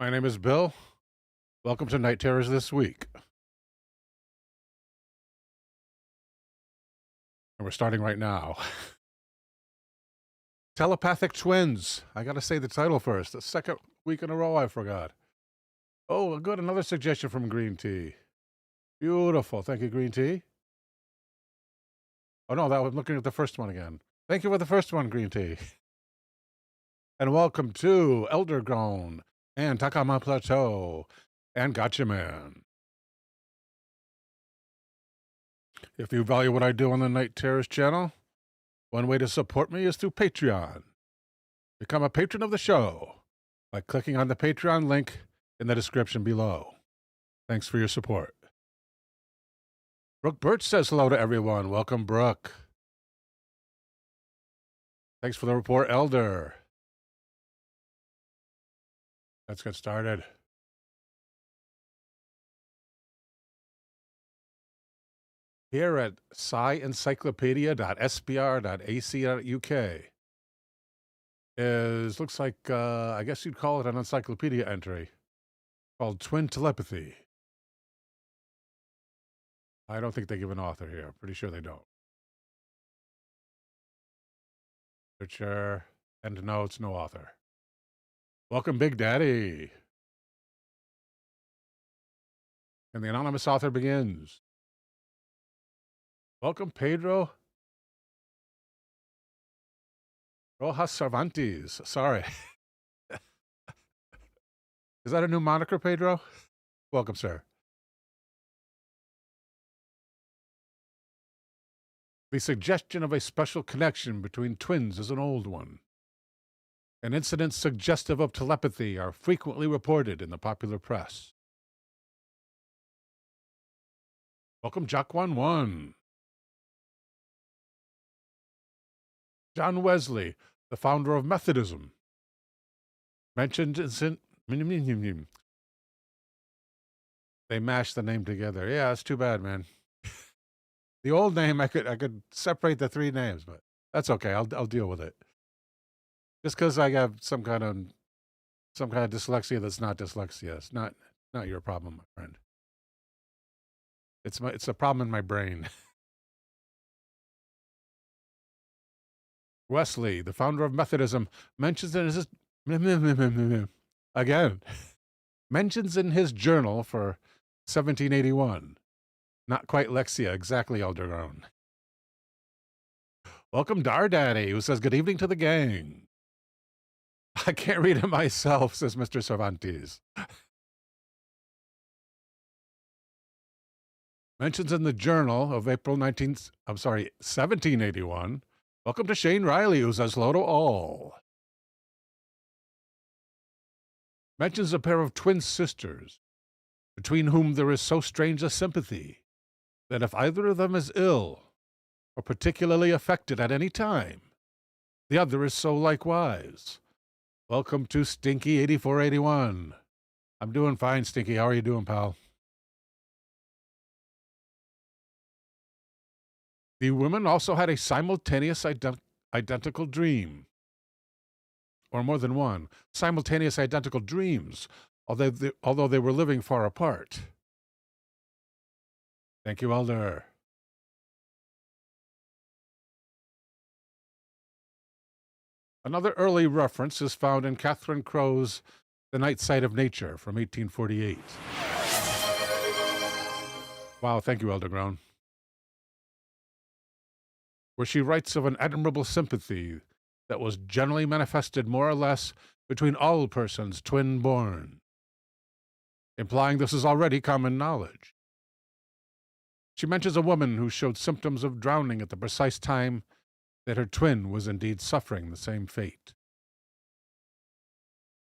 My name is Bill. Welcome to Night Terrors this week. And we're starting right now. Telepathic Twins. I gotta say the title first. The second week in a row I forgot. Oh, good. Another suggestion from Green Tea. Beautiful. Thank you, Green Tea. Oh, no, that was looking at the first one again. Thank you for the first one, Green Tea. And welcome to Elder Grown and Takama Plateau and Gotcha Man. If you value what I do on the Night Terrors channel, one way to support me is through Patreon. Become a patron of the show by clicking on the Patreon link in the description below. Thanks for your support. Brooke Birch says hello to everyone. Welcome, Brooke. Thanks for the report, Elder. Let's get started. Here at sciencyclopedia.sbr.ac.uk looks like, I guess you'd call it an encyclopedia entry called Twin Telepathy. I don't think they give an author here. Pretty sure they don't. Literature and notes, no author. Welcome, Big Daddy. And the anonymous author begins. Welcome, Pedro Rojas Cervantes. Sorry. Is that a new moniker, Pedro? Welcome, sir. The suggestion of a special connection between twins is an old one. And incidents suggestive of telepathy are frequently reported in the popular press. Welcome, Jack11. John Wesley, the founder of Methodism, mentioned in... They mashed the name together. Yeah, that's too bad, man. The old name, I could separate the three names, but that's okay. I'll deal with it. Just because I have some kind of dyslexia that's not dyslexia. It's not your problem, my friend. It's a problem in my brain. Wesley, the founder of Methodism, mentions in his again mentions in his journal for 1781. Not quite Lexia, exactly, Eldergrown. Welcome, Dardaddy, who says, good evening to the gang. I can't read it myself, says Mr. Cervantes. Mentions in the journal of April 1781. Welcome to Shane Riley, who says hello to all. Mentions a pair of twin sisters, between whom there is so strange a sympathy, that if either of them is ill, or particularly affected at any time, the other is so likewise. Welcome to Stinky8481. I'm doing fine, Stinky. How are you doing, pal? The women also had a simultaneous identical dream. Or more than one. Simultaneous identical dreams, although they were living far apart. Thank you, Elder. Another early reference is found in Catherine Crowe's The Night Side of Nature from 1848. Wow, thank you, Elder Grown. Where she writes of an admirable sympathy that was generally manifested more or less between all persons twin-born, implying this is already common knowledge. She mentions a woman who showed symptoms of drowning at the precise time that her twin was indeed suffering the same fate.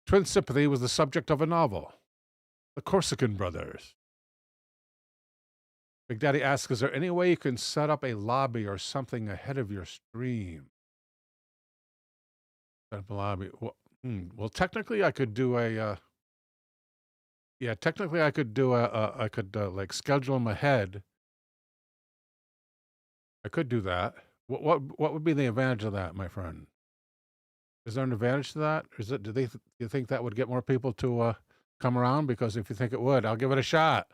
Twin sympathy was the subject of a novel, The Corsican Brothers. Big Daddy asks, is there any way you can set up a lobby or something ahead of your stream? Set up a lobby. Well, technically I could do a... technically I could do I could like schedule them ahead. I could do that. What would be the advantage of that, my friend? Is there an advantage to that? Do you think that would get more people to come around? Because if you think it would, I'll give it a shot.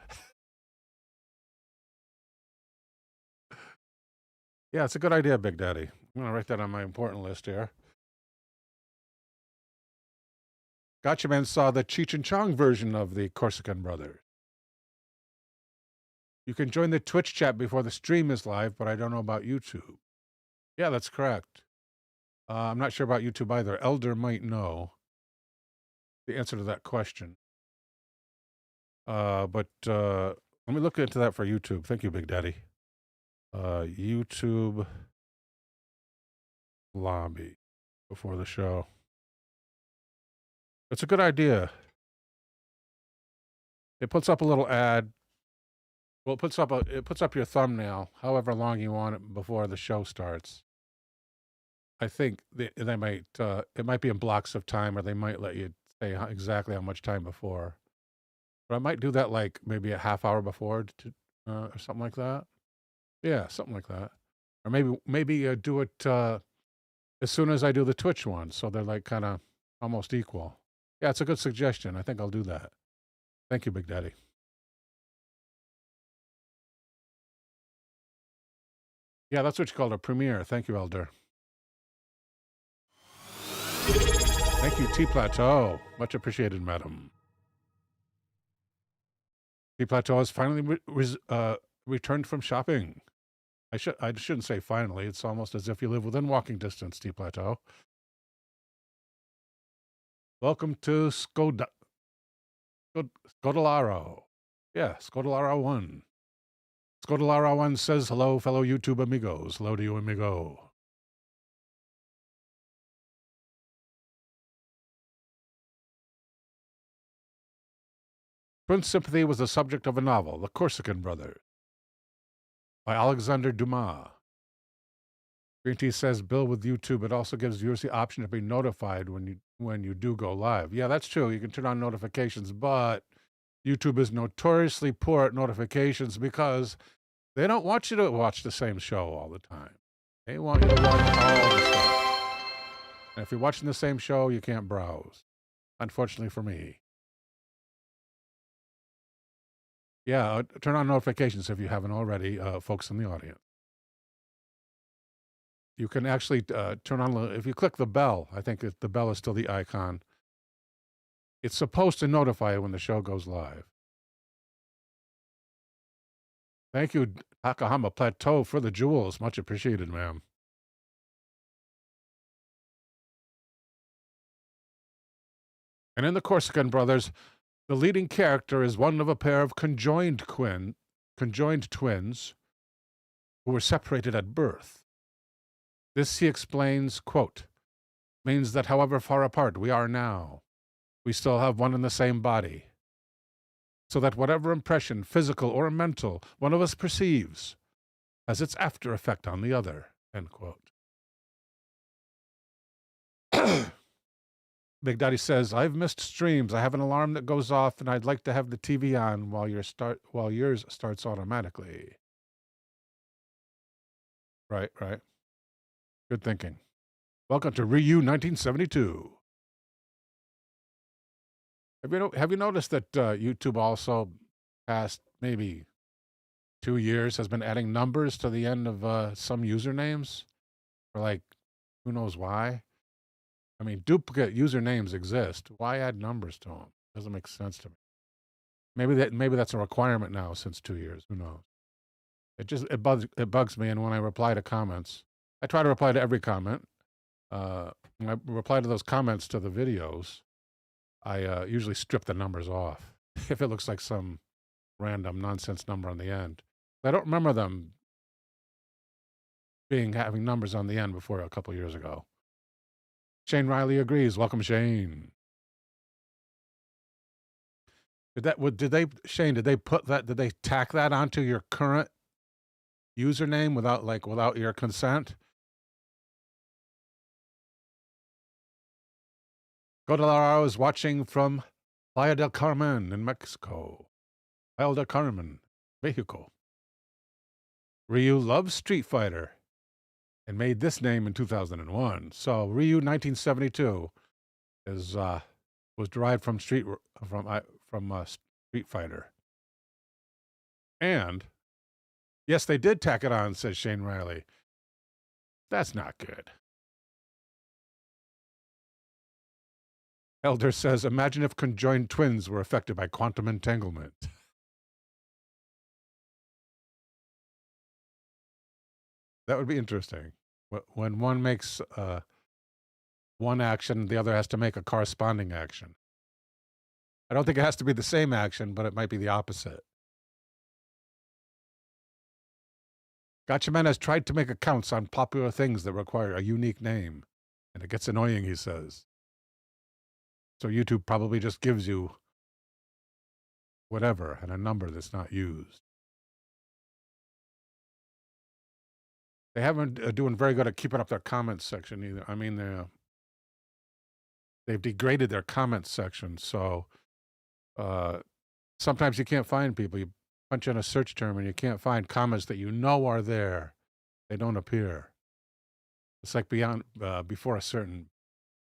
Yeah, it's a good idea, Big Daddy. I'm going to write that on my important list here. Gotcha Man saw the Cheech and Chong version of the Corsican Brothers. You can join the Twitch chat before the stream is live, but I don't know about YouTube. Yeah, that's correct. I'm not sure about YouTube either. Elder might know the answer to that question. But let me look into that for YouTube. Thank you, Big Daddy. YouTube lobby before the show. It's a good idea. It puts up a little ad. Well, it puts up your thumbnail, however long you want it before the show starts. I think they might it might be in blocks of time, or they might let you say exactly how much time before. But I might do that like maybe a half hour before or something like that. Yeah, something like that. Or maybe do it as soon as I do the Twitch one, so they're like kind of almost equal. Yeah, it's a good suggestion. I think I'll do that. Thank you, Big Daddy. Yeah, that's what you call a premiere. Thank you, Elder. Thank you, T-Plateau. Much appreciated, madam. T-Plateau has finally returned from shopping. I shouldn't say finally. It's almost as if you live within walking distance, T-Plateau. Welcome to Scodolaro. Yeah, Scodolaro 1. Scodolaro 1 says, hello, fellow YouTube amigos. Hello to you, amigo. Twin Sympathy was the subject of a novel, The Corsican Brothers, by Alexander Dumas. Green Tea says, Bill, with YouTube, it also gives viewers the option to be notified when you do go live. Yeah, that's true. You can turn on notifications, but YouTube is notoriously poor at notifications because they don't want you to watch the same show all the time. They want you to watch all the stuff. And if you're watching the same show, you can't browse. Unfortunately for me. Yeah, turn on notifications if you haven't already, folks in the audience. You can actually turn on, if you click the bell, I think the bell is still the icon. It's supposed to notify you when the show goes live. Thank you, Takahama Plateau, for the jewels. Much appreciated, ma'am. And in the Corsican Brothers, the leading character is one of a pair of conjoined twins who were separated at birth. This, he explains, quote, means that however far apart we are now, we still have one and the same body, so that whatever impression, physical or mental, one of us perceives has its after effect on the other, end quote. Big Daddy says, I've missed streams. I have an alarm that goes off, and I'd like to have the TV on while yours starts automatically. Right. Good thinking. Welcome to Ryu 1972. Have you noticed that YouTube also past maybe 2 years has been adding numbers to the end of some usernames? Or like, who knows why? I mean, duplicate usernames exist. Why add numbers to them? Doesn't make sense to me. Maybe that's a requirement now since 2 years. Who knows? It bugs me. And when I reply to comments, I try to reply to every comment. When I reply to those comments to the videos, I usually strip the numbers off if it looks like some random nonsense number on the end. I don't remember them having numbers on the end before a couple years ago. Shane Riley agrees. Welcome, Shane. Shane, did they put that? Did they tack that onto your current username without your consent? Godalaro is watching from Playa del Carmen in Mexico. Playa del Carmen, Mexico. Ryu loves Street Fighter and made this name in 2001. So Ryu 1972 was derived from from Street Fighter. And, yes, they did tack it on, says Shane Riley. That's not good. Elder says, imagine if conjoined twins were affected by quantum entanglement. That would be interesting. When one makes one action, the other has to make a corresponding action. I don't think it has to be the same action, but it might be the opposite. Gotchaman has tried to make accounts on popular things that require a unique name, and it gets annoying, he says. So YouTube probably just gives you whatever and a number that's not used. They haven't doing very good at keeping up their comments section either. I mean, they've degraded their comments section, so sometimes you can't find people. You punch in a search term and you can't find comments that you know are there. They don't appear. It's like before a certain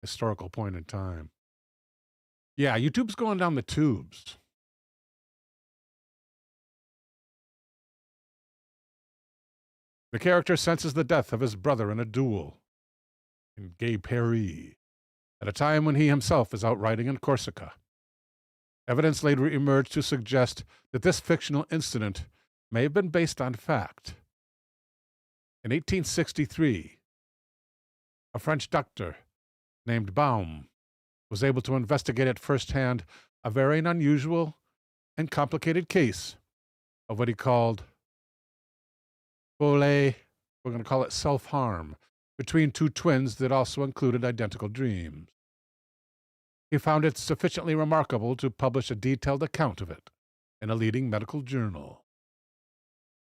historical point in time. Yeah, YouTube's going down the tubes. The character senses the death of his brother in a duel in Gay Paris, at a time when he himself is out riding in Corsica. Evidence later emerged to suggest that this fictional incident may have been based on fact. In 1863, a French doctor named Baum was able to investigate at firsthand a very unusual and complicated case of what he called we're going to call it self-harm, between two twins that also included identical dreams. He found it sufficiently remarkable to publish a detailed account of it in a leading medical journal.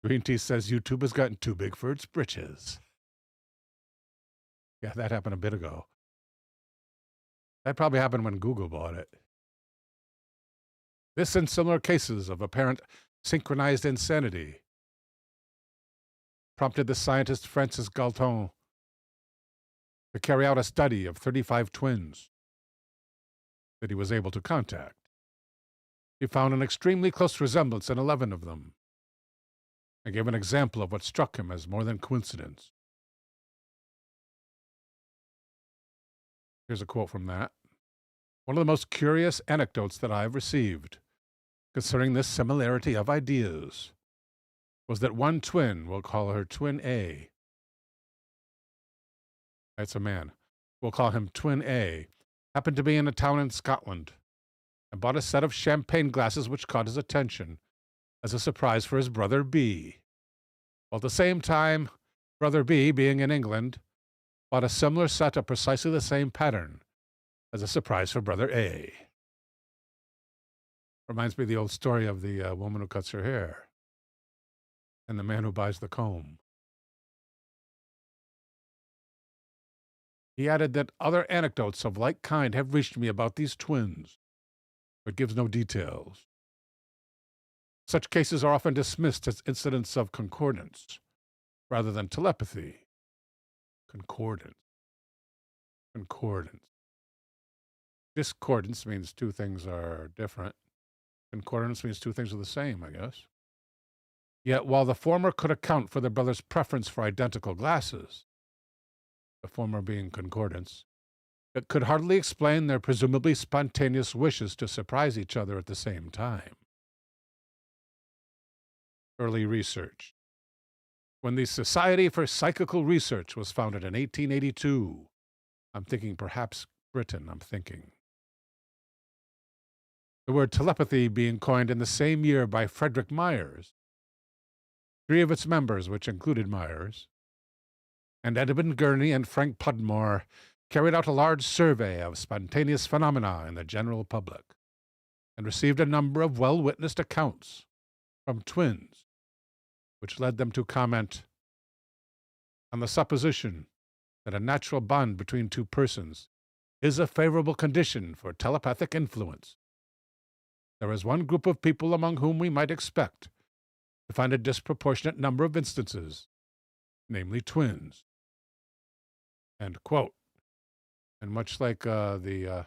Green Tea says YouTube has gotten too big for its britches. Yeah, that happened a bit ago. That probably happened when Google bought it. This and similar cases of apparent synchronized insanity prompted the scientist Francis Galton to carry out a study of 35 twins that he was able to contact. He found an extremely close resemblance in 11 of them and gave an example of what struck him as more than coincidence. Here's a quote from that. One of the most curious anecdotes that I have received concerning this similarity of ideas was that one twin, we'll call her Twin A. That's a man. We'll call him Twin A, happened to be in a town in Scotland and bought a set of champagne glasses which caught his attention as a surprise for his brother B. While at the same time, brother B, being in England, bought a similar set of precisely the same pattern as a surprise for brother A. Reminds me of the old story of the woman who cuts her hair and the man who buys the comb. He added that other anecdotes of like kind have reached me about these twins, but gives no details. Such cases are often dismissed as incidents of concordance, rather than telepathy. Concordance. Discordance means two things are different. Concordance means two things are the same, I guess. Yet, while the former could account for the brothers' preference for identical glasses, the former being concordance, it could hardly explain their presumably spontaneous wishes to surprise each other at the same time. Early research. When the Society for Psychical Research was founded in 1882, I'm thinking perhaps Britain, The word telepathy being coined in the same year by Frederick Myers. 3 of its members, which included Myers, and Edmund Gurney and Frank Pudmore, carried out a large survey of spontaneous phenomena in the general public, and received a number of well-witnessed accounts from twins, which led them to comment on the supposition that a natural bond between two persons is a favorable condition for telepathic influence. There is one group of people among whom we might expect to find a disproportionate number of instances, namely twins. End quote. And much like the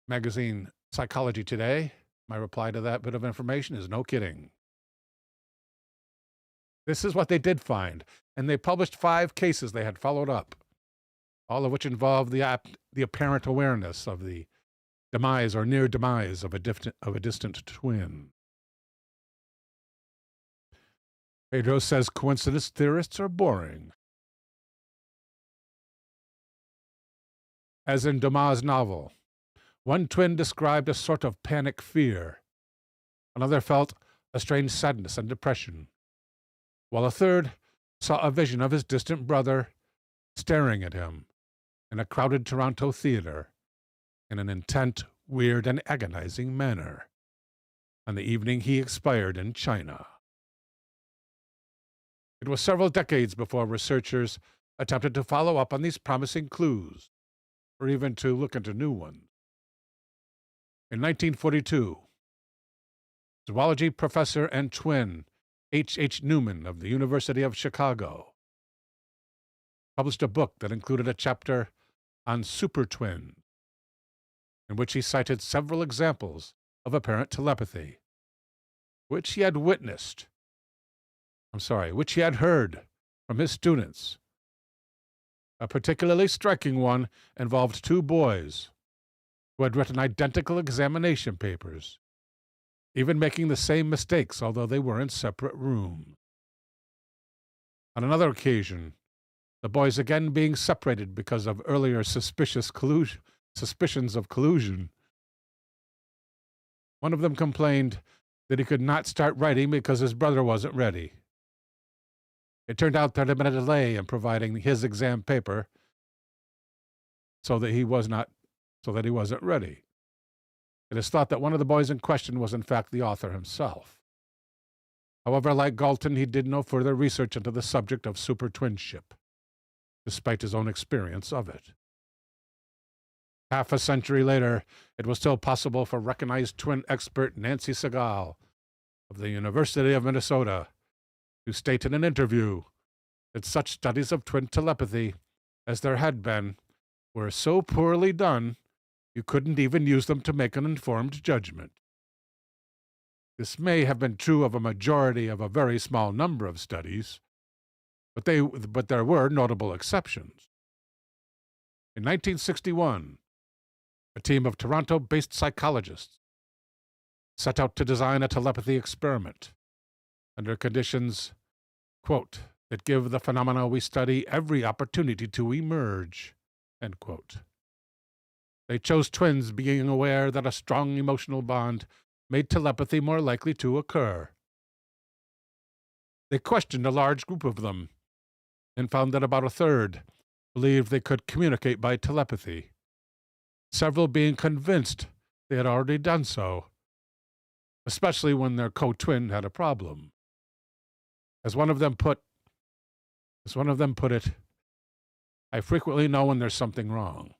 magazine Psychology Today, my reply to that bit of information is no kidding. This is what they did find, and they published 5 cases they had followed up, all of which involved the apparent awareness of the demise or near demise of a distant twin. Pedro says coincidence theorists are boring. As in Dumas' novel, one twin described a sort of panic fear. Another felt a strange sadness and depression, while a third saw a vision of his distant brother staring at him in a crowded Toronto theater in an intent, weird, and agonizing manner on the evening he expired in China. It was several decades before researchers attempted to follow up on these promising clues, or even to look into new ones. In 1942, zoology professor and twin H. Newman of the University of Chicago published a book that included a chapter on super twins, in which he cited several examples of apparent telepathy, which he had heard from his students. A particularly striking one involved 2 boys who had written identical examination papers, even making the same mistakes, although they were in separate rooms. On another occasion, the boys again being separated because of earlier suspicions of collusion. One of them complained that he could not start writing because his brother wasn't ready. It turned out there had been a delay in providing his exam paper so that he wasn't ready. It is thought that one of the boys in question was in fact the author himself. However, like Galton, he did no further research into the subject of super twinship, despite his own experience of it. Half a century later, it was still possible for recognized twin expert Nancy Segal of the University of Minnesota to state in an interview that such studies of twin telepathy as there had been were so poorly done you couldn't even use them to make an informed judgment. This may have been true of a majority of a very small number of studies, but there were notable exceptions. In 1961, a team of Toronto-based psychologists set out to design a telepathy experiment under conditions, quote, that give the phenomena we study every opportunity to emerge, end quote. They chose twins being aware that a strong emotional bond made telepathy more likely to occur. They questioned a large group of them and found that about a third believed they could communicate by telepathy, several being convinced they had already done so, especially when their co-twin had a problem. As one of them put it, I frequently know when there's something wrong.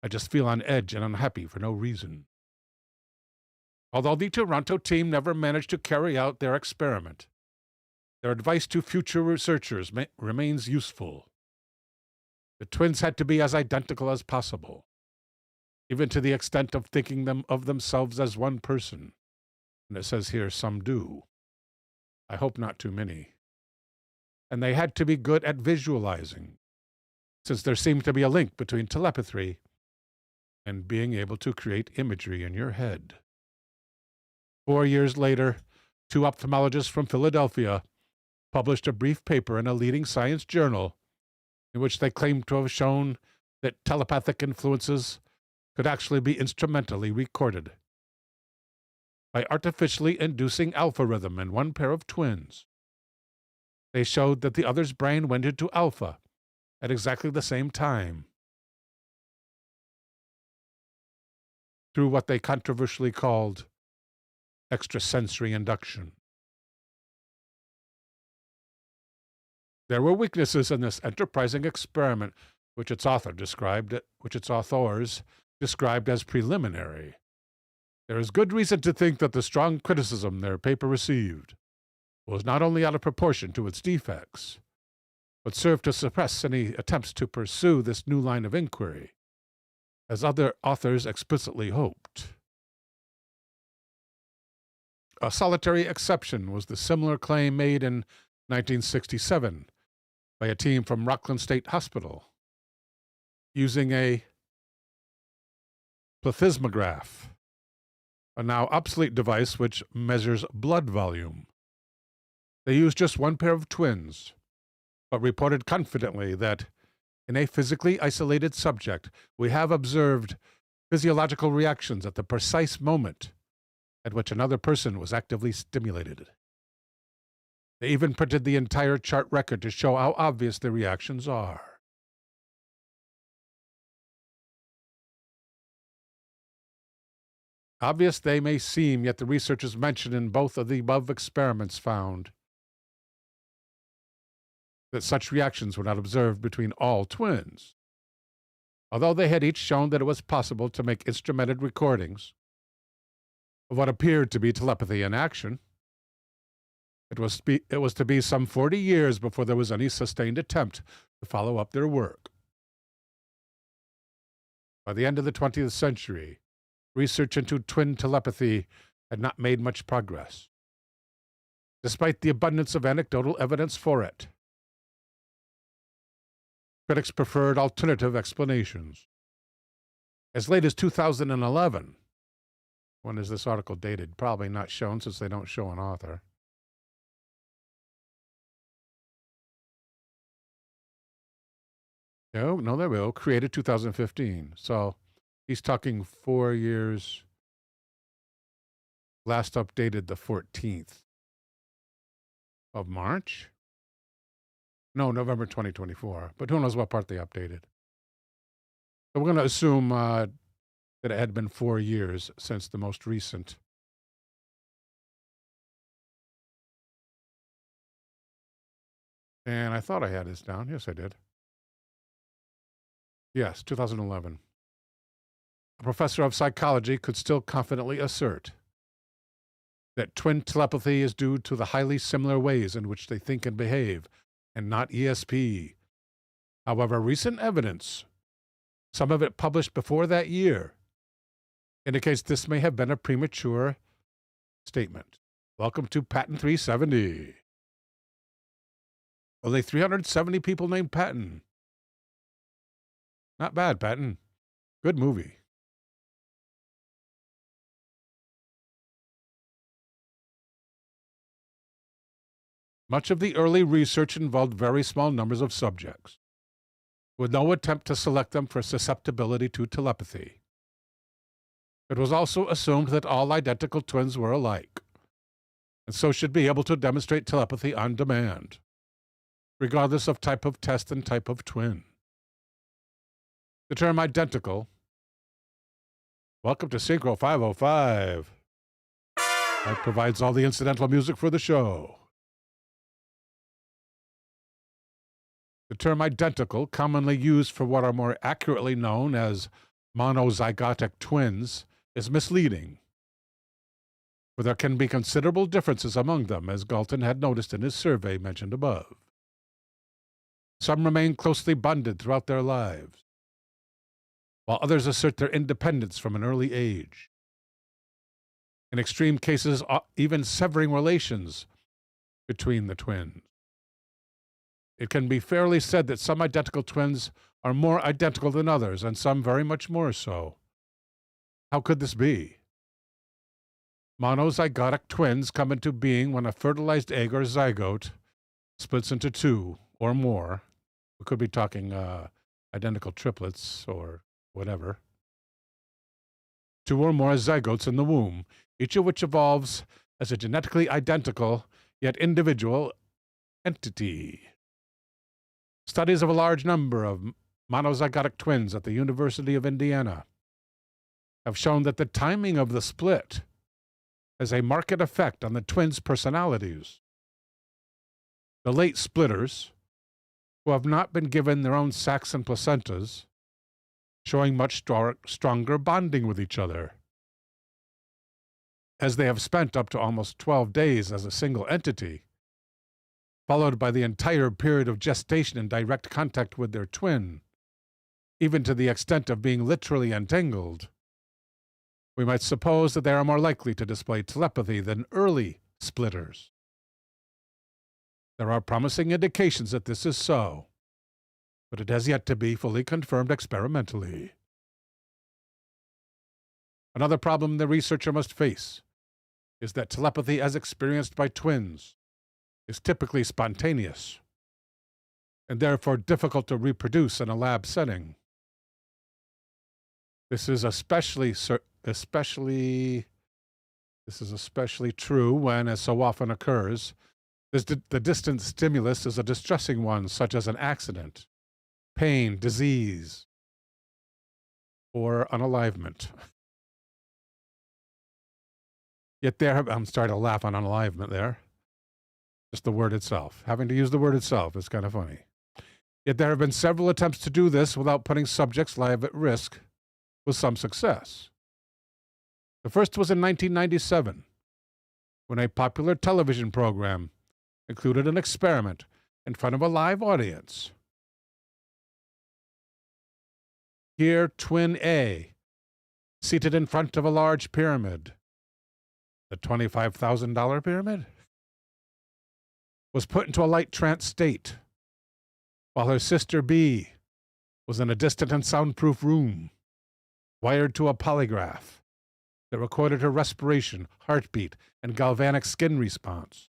I just feel on edge and unhappy for no reason. Although the Toronto team never managed to carry out their experiment, their advice to future researchers remains useful. The twins had to be as identical as possible, even to the extent of thinking of themselves as one person. And it says here, some do. I hope not too many. And they had to be good at visualizing, since there seemed to be a link between telepathy and being able to create imagery in your head. 4 years later, 2 ophthalmologists from Philadelphia published a brief paper in a leading science journal in which they claimed to have shown that telepathic influences could actually be instrumentally recorded by artificially inducing alpha rhythm in one pair of twins. They showed that the other's brain went into alpha at exactly the same time through what they controversially called extrasensory induction. There were weaknesses in this enterprising experiment, which its authors described as preliminary. There is good reason to think that the strong criticism their paper received was not only out of proportion to its defects, but served to suppress any attempts to pursue this new line of inquiry, as other authors explicitly hoped. A solitary exception was the similar claim made in 1967 by a team from Rockland State Hospital using a plethysmograph, a now obsolete device which measures blood volume. They used just one pair of twins, but reported confidently that in a physically isolated subject, we have observed physiological reactions at the precise moment at which another person was actively stimulated. They even printed the entire chart record to show how obvious the reactions are. Obvious they may seem, yet the researchers mentioned in both of the above experiments found that such reactions were not observed between all twins. Although they had each shown that it was possible to make instrumented recordings of what appeared to be telepathy in action, it was to be some 40 years before there was any sustained attempt to follow up their work. By the end of the 20th century, research into twin telepathy had not made much progress, despite the abundance of anecdotal evidence for it. Critics preferred alternative explanations. As late as 2011, when is this article dated? Probably not shown since they don't show an author. No, they will. Created 2015. So he's talking 4 years. Last updated the 14th of March. No, November 2024. But who knows what part they updated. So we're going to assume that it had been 4 years since the most recent. And I thought I had this down. Yes, I did. Yes, 2011. A professor of psychology could still confidently assert that twin telepathy is due to the highly similar ways in which they think and behave, and not ESP. However, recent evidence, some of it published before that year, indicates this may have been a premature statement. Welcome to Patton 370. Only 370 people named Patton. Not bad, Patton. Good movie. Much of the early research involved very small numbers of subjects, with no attempt to select them for susceptibility to telepathy. It was also assumed that all identical twins were alike, and so should be able to demonstrate telepathy on demand, regardless of type of test and type of twin. The term identical, welcome to Synchro 505. That provides all the incidental music for the show. The term identical, commonly used for what are more accurately known as monozygotic twins, is misleading, for there can be considerable differences among them, as Galton had noticed in his survey mentioned above. Some remain closely bonded throughout their lives, while others assert their independence from an early age. In extreme cases, even severing relations between the twins. It can be fairly said that some identical twins are more identical than others, and some very much more so. How could this be? Monozygotic twins come into being when a fertilized egg or zygote splits into two or more. We could be talking identical triplets or whatever. Two or more zygotes in the womb, each of which evolves as a genetically identical yet individual entity. Studies of a large number of monozygotic twins at the University of Indiana have shown that the timing of the split has a marked effect on the twins' personalities. The late splitters, who have not been given their own sacs and placentas, showing much stronger bonding with each other, as they have spent up to almost 12 days as a single entity, followed by the entire period of gestation in direct contact with their twin, even to the extent of being literally entangled. We might suppose that they are more likely to display telepathy than early splitters. There are promising indications that this is so, but it has yet to be fully confirmed experimentally. Another problem the researcher must face is that telepathy as experienced by twins is typically spontaneous and therefore difficult to reproduce in a lab setting. This is especially true when, as so often occurs, the distant stimulus is a distressing one, such as an accident, pain, disease, or unalivement. Yet I'm starting to laugh on unalivement there. Just the word itself. Having to use the word itself is kind of funny. Yet there have been several attempts to do this without putting subjects live at risk, with some success. The first was in 1997, when a popular television program included an experiment in front of a live audience. Here, Twin A, seated in front of a large pyramid, the $25,000 pyramid, was put into a light trance state, while her sister B was in a distant and soundproof room, wired to a polygraph that recorded her respiration, heartbeat, and galvanic skin response.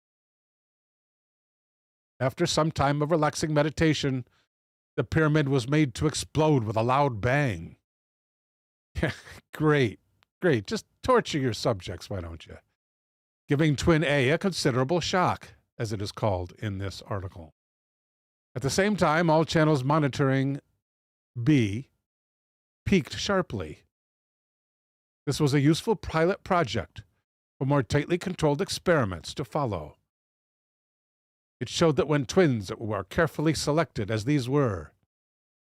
After some time of relaxing meditation, the pyramid was made to explode with a loud bang. Great. Just torture your subjects, why don't you? Giving Twin A a considerable shock, as it is called in this article. At the same time, all channels monitoring B peaked sharply. This was a useful pilot project for more tightly controlled experiments to follow. It showed that when twins were carefully selected, as these were,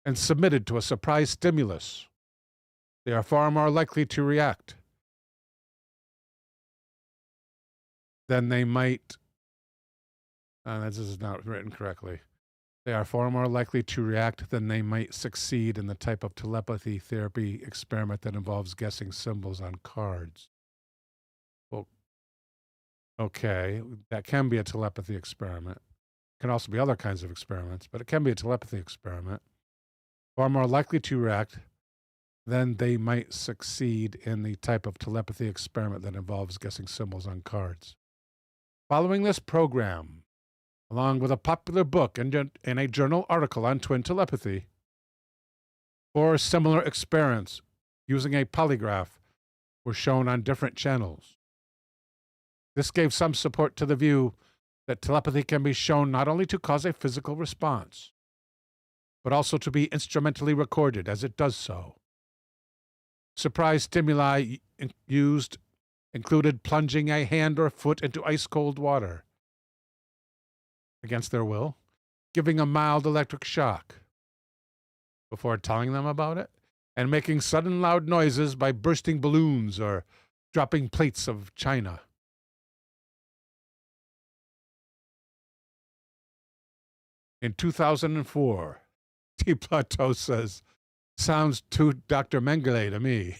and submitted to a surprise stimulus, they are far more likely to react than they might. This is not written correctly. They are far more likely to react than they might succeed in the type of telepathy therapy experiment that involves guessing symbols on cards. Well, okay, that can be a telepathy experiment. It can also be other kinds of experiments, but it can be a telepathy experiment. Far more likely to react than they might succeed in the type of telepathy experiment that involves guessing symbols on cards. Following this program, along with a popular book and a journal article on twin telepathy, 4 similar experiments using a polygraph were shown on different channels. This gave some support to the view that telepathy can be shown not only to cause a physical response, but also to be instrumentally recorded as it does so. Surprise stimuli used included plunging a hand or foot into ice-cold water against their will, giving a mild electric shock before telling them about it, and making sudden loud noises by bursting balloons or dropping plates of china. In 2004, T. Plateau says, sounds too Dr. Mengele to me.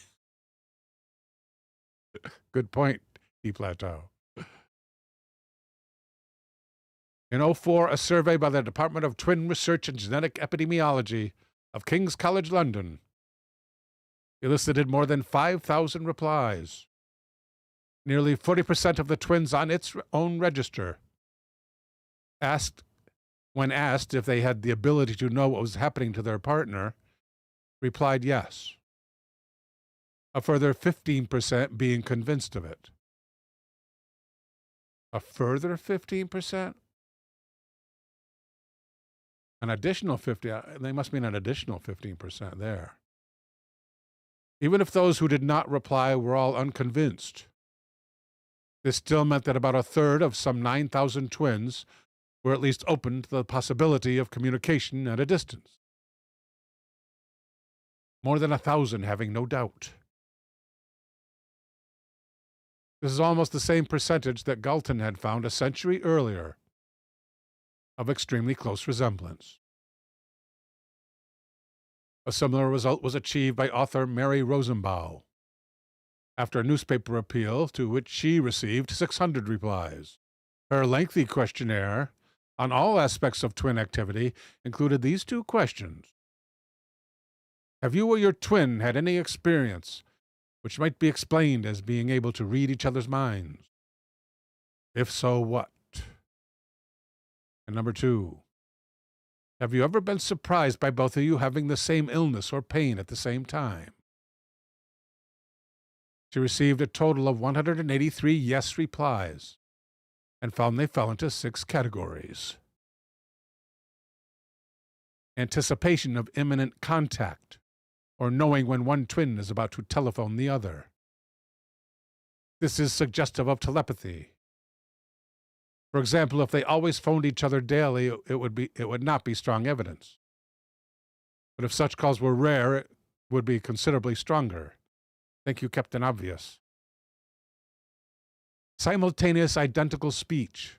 Good point, T. Plateau. In 2004, a survey by the Department of Twin Research and Genetic Epidemiology of King's College London elicited more than 5,000 replies. Nearly 40% of the twins on its own register when asked if they had the ability to know what was happening to their partner, replied yes. A further 15% being convinced of it. A further 15%? An additional 50, they must mean an additional 15% there. Even if those who did not reply were all unconvinced, this still meant that about a third of some 9,000 twins were at least open to the possibility of communication at a distance. More than 1,000 having no doubt. This is almost the same percentage that Galton had found a century earlier, of extremely close resemblance. A similar result was achieved by author Mary Rosenbaum. after a newspaper appeal to which she received 600 replies. Her lengthy questionnaire on all aspects of twin activity included these 2 questions. Have you or your twin had any experience which might be explained as being able to read each other's minds? If so, what? And number 2, have you ever been surprised by both of you having the same illness or pain at the same time? She received a total of 183 yes replies and found they fell into 6 categories. Anticipation of imminent contact, or knowing when one twin is about to telephone the other. This is suggestive of telepathy. For example, if they always phoned each other daily, it would not be strong evidence. But if such calls were rare, it would be considerably stronger. Think you Captain Obvious. Simultaneous identical speech,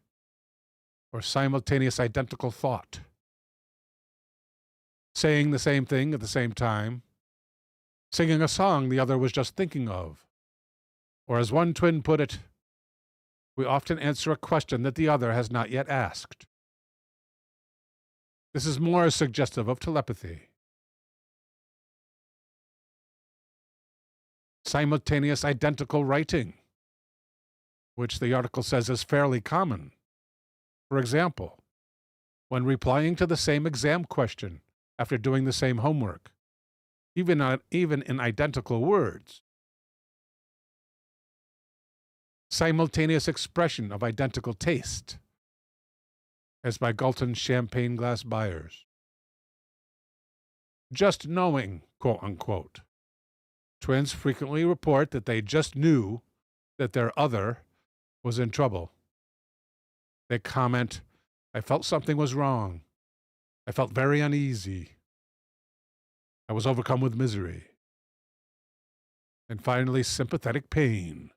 or simultaneous identical thought. Saying the same thing at the same time. Singing a song the other was just thinking of. Or as one twin put it, we often answer a question that the other has not yet asked. This is more suggestive of telepathy. Simultaneous identical writing, which the article says is fairly common. For example, when replying to the same exam question after doing the same homework, even in identical words. Simultaneous expression of identical taste, as by Galton champagne glass buyers. Just knowing, quote unquote. Twins frequently report that they just knew that their other was in trouble. They comment, I felt something was wrong. I felt very uneasy. I was overcome with misery. And finally, sympathetic pain.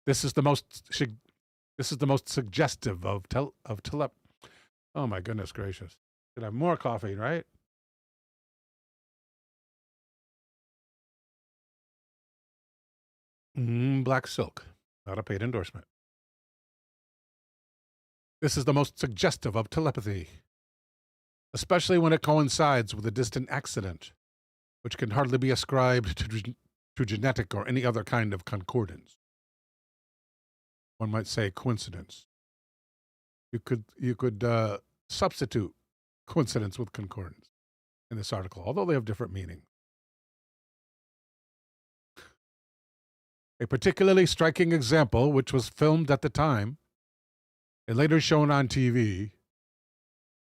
This is the most suggestive of tele. Oh my goodness gracious! Should have more coffee, right? Black Silk, not a paid endorsement. This is the most suggestive of telepathy, especially when it coincides with a distant accident, which can hardly be ascribed to genetic or any other kind of concordance. One might say coincidence. You could substitute coincidence with concordance in this article, although they have different meanings. A particularly striking example, which was filmed at the time and later shown on TV,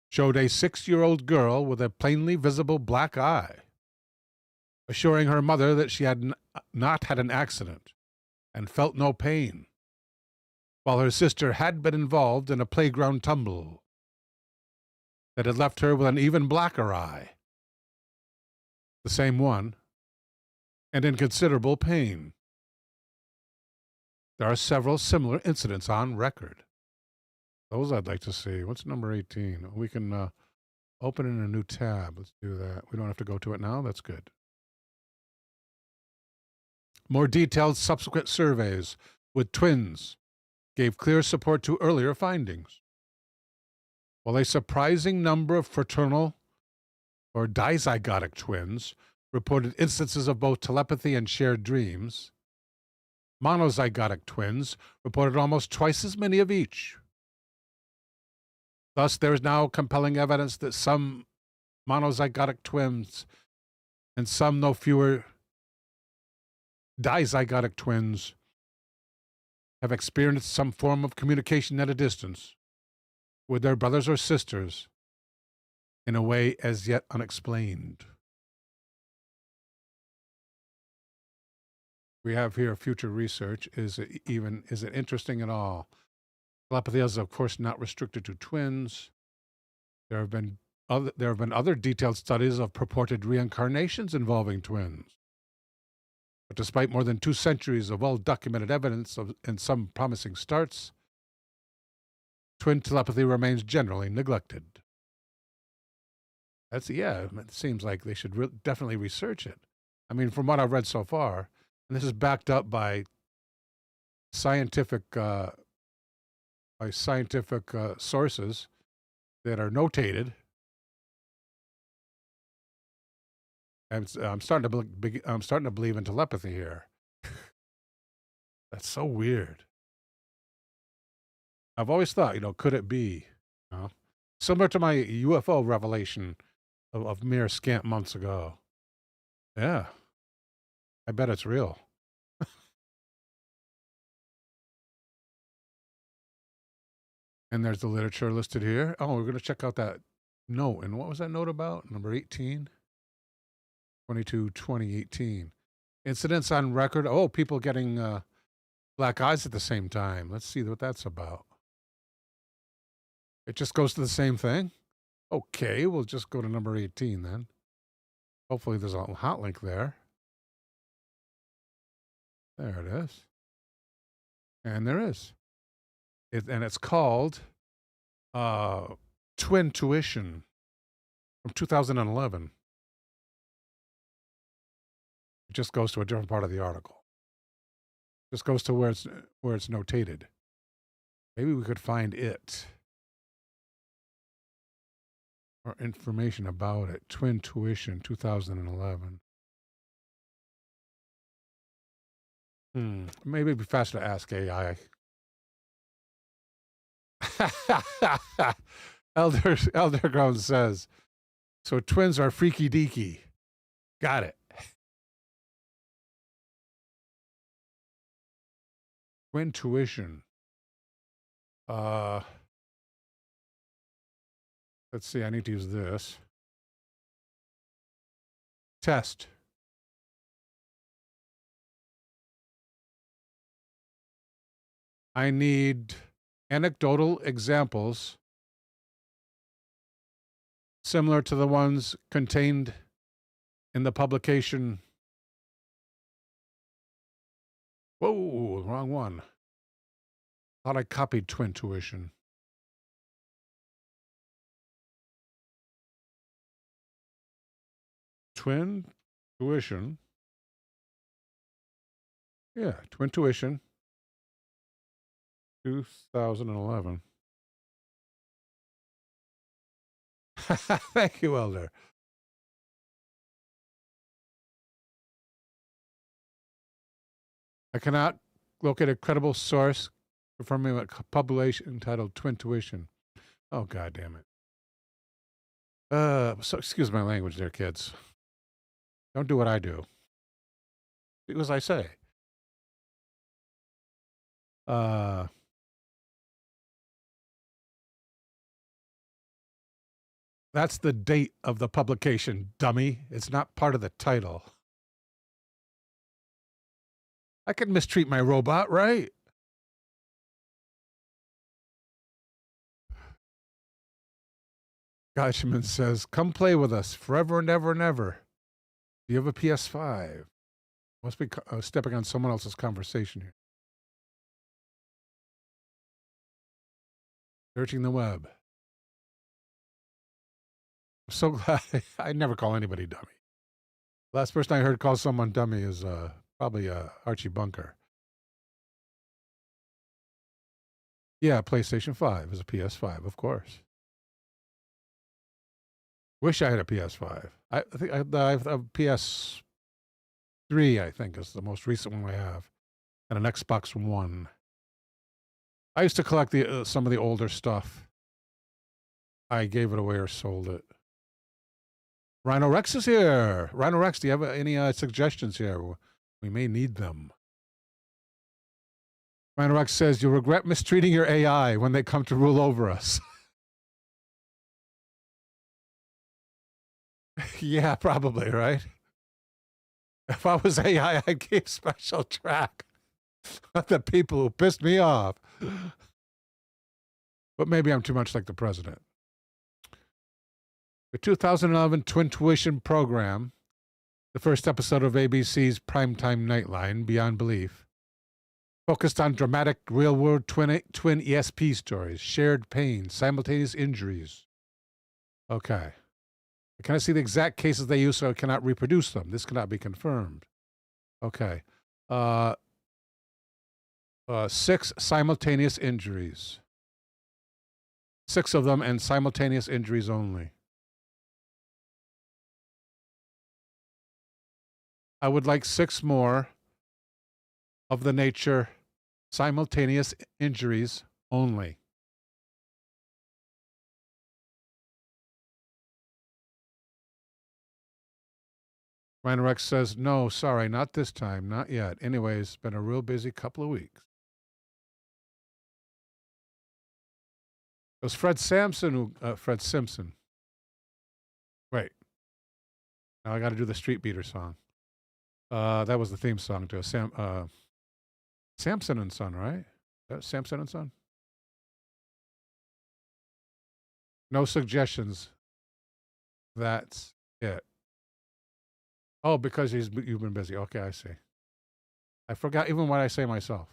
showed a 6-year-old girl with a plainly visible black eye, assuring her mother that she had not had an accident and felt no pain, while her sister had been involved in a playground tumble that had left her with an even blacker eye, the same one, and in considerable pain. There are several similar incidents on record. Those I'd like to see. What's number 18? We can open in a new tab. Let's do that. We don't have to go to it now. That's good. More detailed subsequent surveys with twins gave clear support to earlier findings. While a surprising number of fraternal or dizygotic twins reported instances of both telepathy and shared dreams, monozygotic twins reported almost twice as many of each. Thus, there is now compelling evidence that some monozygotic twins and some no fewer dizygotic twins have experienced some form of communication at a distance with their brothers or sisters in a way as yet unexplained. We have here future research. Is it interesting at all? Telepathy is, of course, not restricted to twins. There have been other detailed studies of purported reincarnations involving twins. But despite more than 2 centuries of well-documented evidence and some promising starts, twin telepathy remains generally neglected. It seems like they should definitely research it. I mean, from what I've read so far, And this is backed up by scientific sources that are notated. And I'm starting to believe in telepathy here. That's so weird. I've always thought, could it be, similar to my UFO revelation of mere scant months ago? Yeah, I bet it's real. And there's the literature listed here. Oh, we're going to check out that note. And what was that note about? Number 18? 2018. Incidents on record. Oh, people getting black eyes at the same time. Let's see what that's about. It just goes to the same thing? Okay, we'll just go to number 18 then. Hopefully there's a hot link there. There it is. And there is. And it's called Twin Tuition from 2011. It just goes to a different part of the article. Just goes to where it's notated. Maybe we could find it. Or information about it. Twin Tuition 2011. Maybe it'd be faster to ask AI. Elder Ground says, so twins are freaky deaky. Got it. Twin Tuition. Let's see, I need to use this. Test. I need anecdotal examples similar to the ones contained in the publication. Whoa, wrong one. Thought I copied Twin Tuition. Twin Tuition. Yeah, Twin Tuition. 2011. Thank you, Elder. I cannot locate a credible source confirming a publication entitled Twin Tuition. Oh, God damn it. So excuse my language there, kids. Don't do what I do. Do as I say. That's the date of the publication, dummy. It's not part of the title. I can mistreat my robot, right? Gotchaman says, come play with us forever and ever and ever. Do you have a PS5? Must be stepping on someone else's conversation here. Searching the web. I'm so glad. I never call anybody dummy. Last person I heard call someone dummy is probably Archie Bunker. Yeah, PlayStation 5 is a PS5, of course. Wish I had a PS5. I think I have a PS3, I think, is the most recent one I have, and an Xbox One. I used to collect some of the older stuff. I gave it away or sold it. Rhino Rex is here. Rhino Rex, do you have any suggestions here? We may need them. Rhino Rex says, you'll regret mistreating your AI when they come to rule over us. Yeah, probably, right? If I was AI, I'd keep special track of the people who pissed me off. But maybe I'm too much like the president. The 2011 Twin Tuition program, the first episode of ABC's primetime Nightline, Beyond Belief, focused on dramatic real-world twin ESP stories, shared pain, simultaneous injuries. Okay. I cannot see the exact cases they use, so I cannot reproduce them. This cannot be confirmed. Okay. Uh, 6 simultaneous injuries. 6 of them and simultaneous injuries only. I would like 6 more of the nature simultaneous injuries only. Rhinorex says, no, sorry, not this time, not yet. Anyways, been a real busy couple of weeks. It was Fred Simpson. Wait. Now I got to do the Street Beater song. That was the theme song to Samson and Son, right? Samson and Son? No suggestions. That's it. Oh, because you've been busy. Okay, I see. I forgot even what I say myself.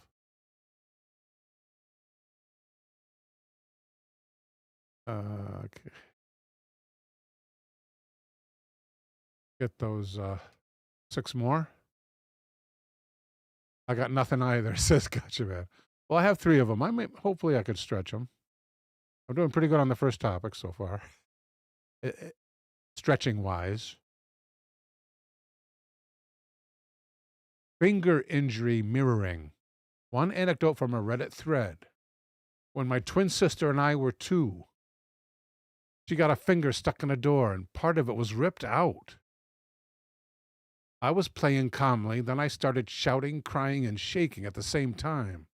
Okay. Get those 6 more. I got nothing either, says Gotcha Man. Well, I have 3 of them. Hopefully I could stretch them. I'm doing pretty good on the first topic so far. Stretching-wise. Finger injury mirroring. One anecdote from a Reddit thread. When my twin sister and I were 2, she got a finger stuck in a door and part of it was ripped out. I was playing calmly, then I started shouting, crying, and shaking at the same time.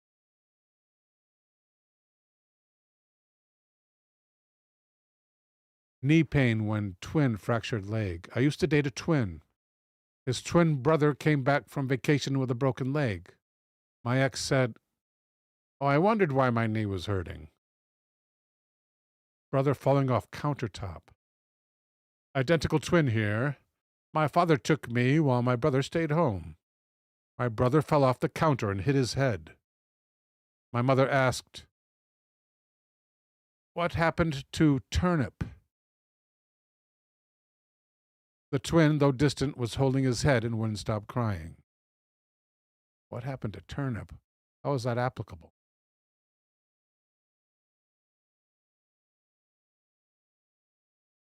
Knee pain when twin fractured leg. I used to date a twin. His twin brother came back from vacation with a broken leg. My ex said, oh, I wondered why my knee was hurting. Brother falling off countertop. Identical twin here. My father took me while my brother stayed home. My brother fell off the counter and hit his head. My mother asked, what happened to Turnip? The twin, though distant, was holding his head and wouldn't stop crying. What happened to Turnip? How is that applicable?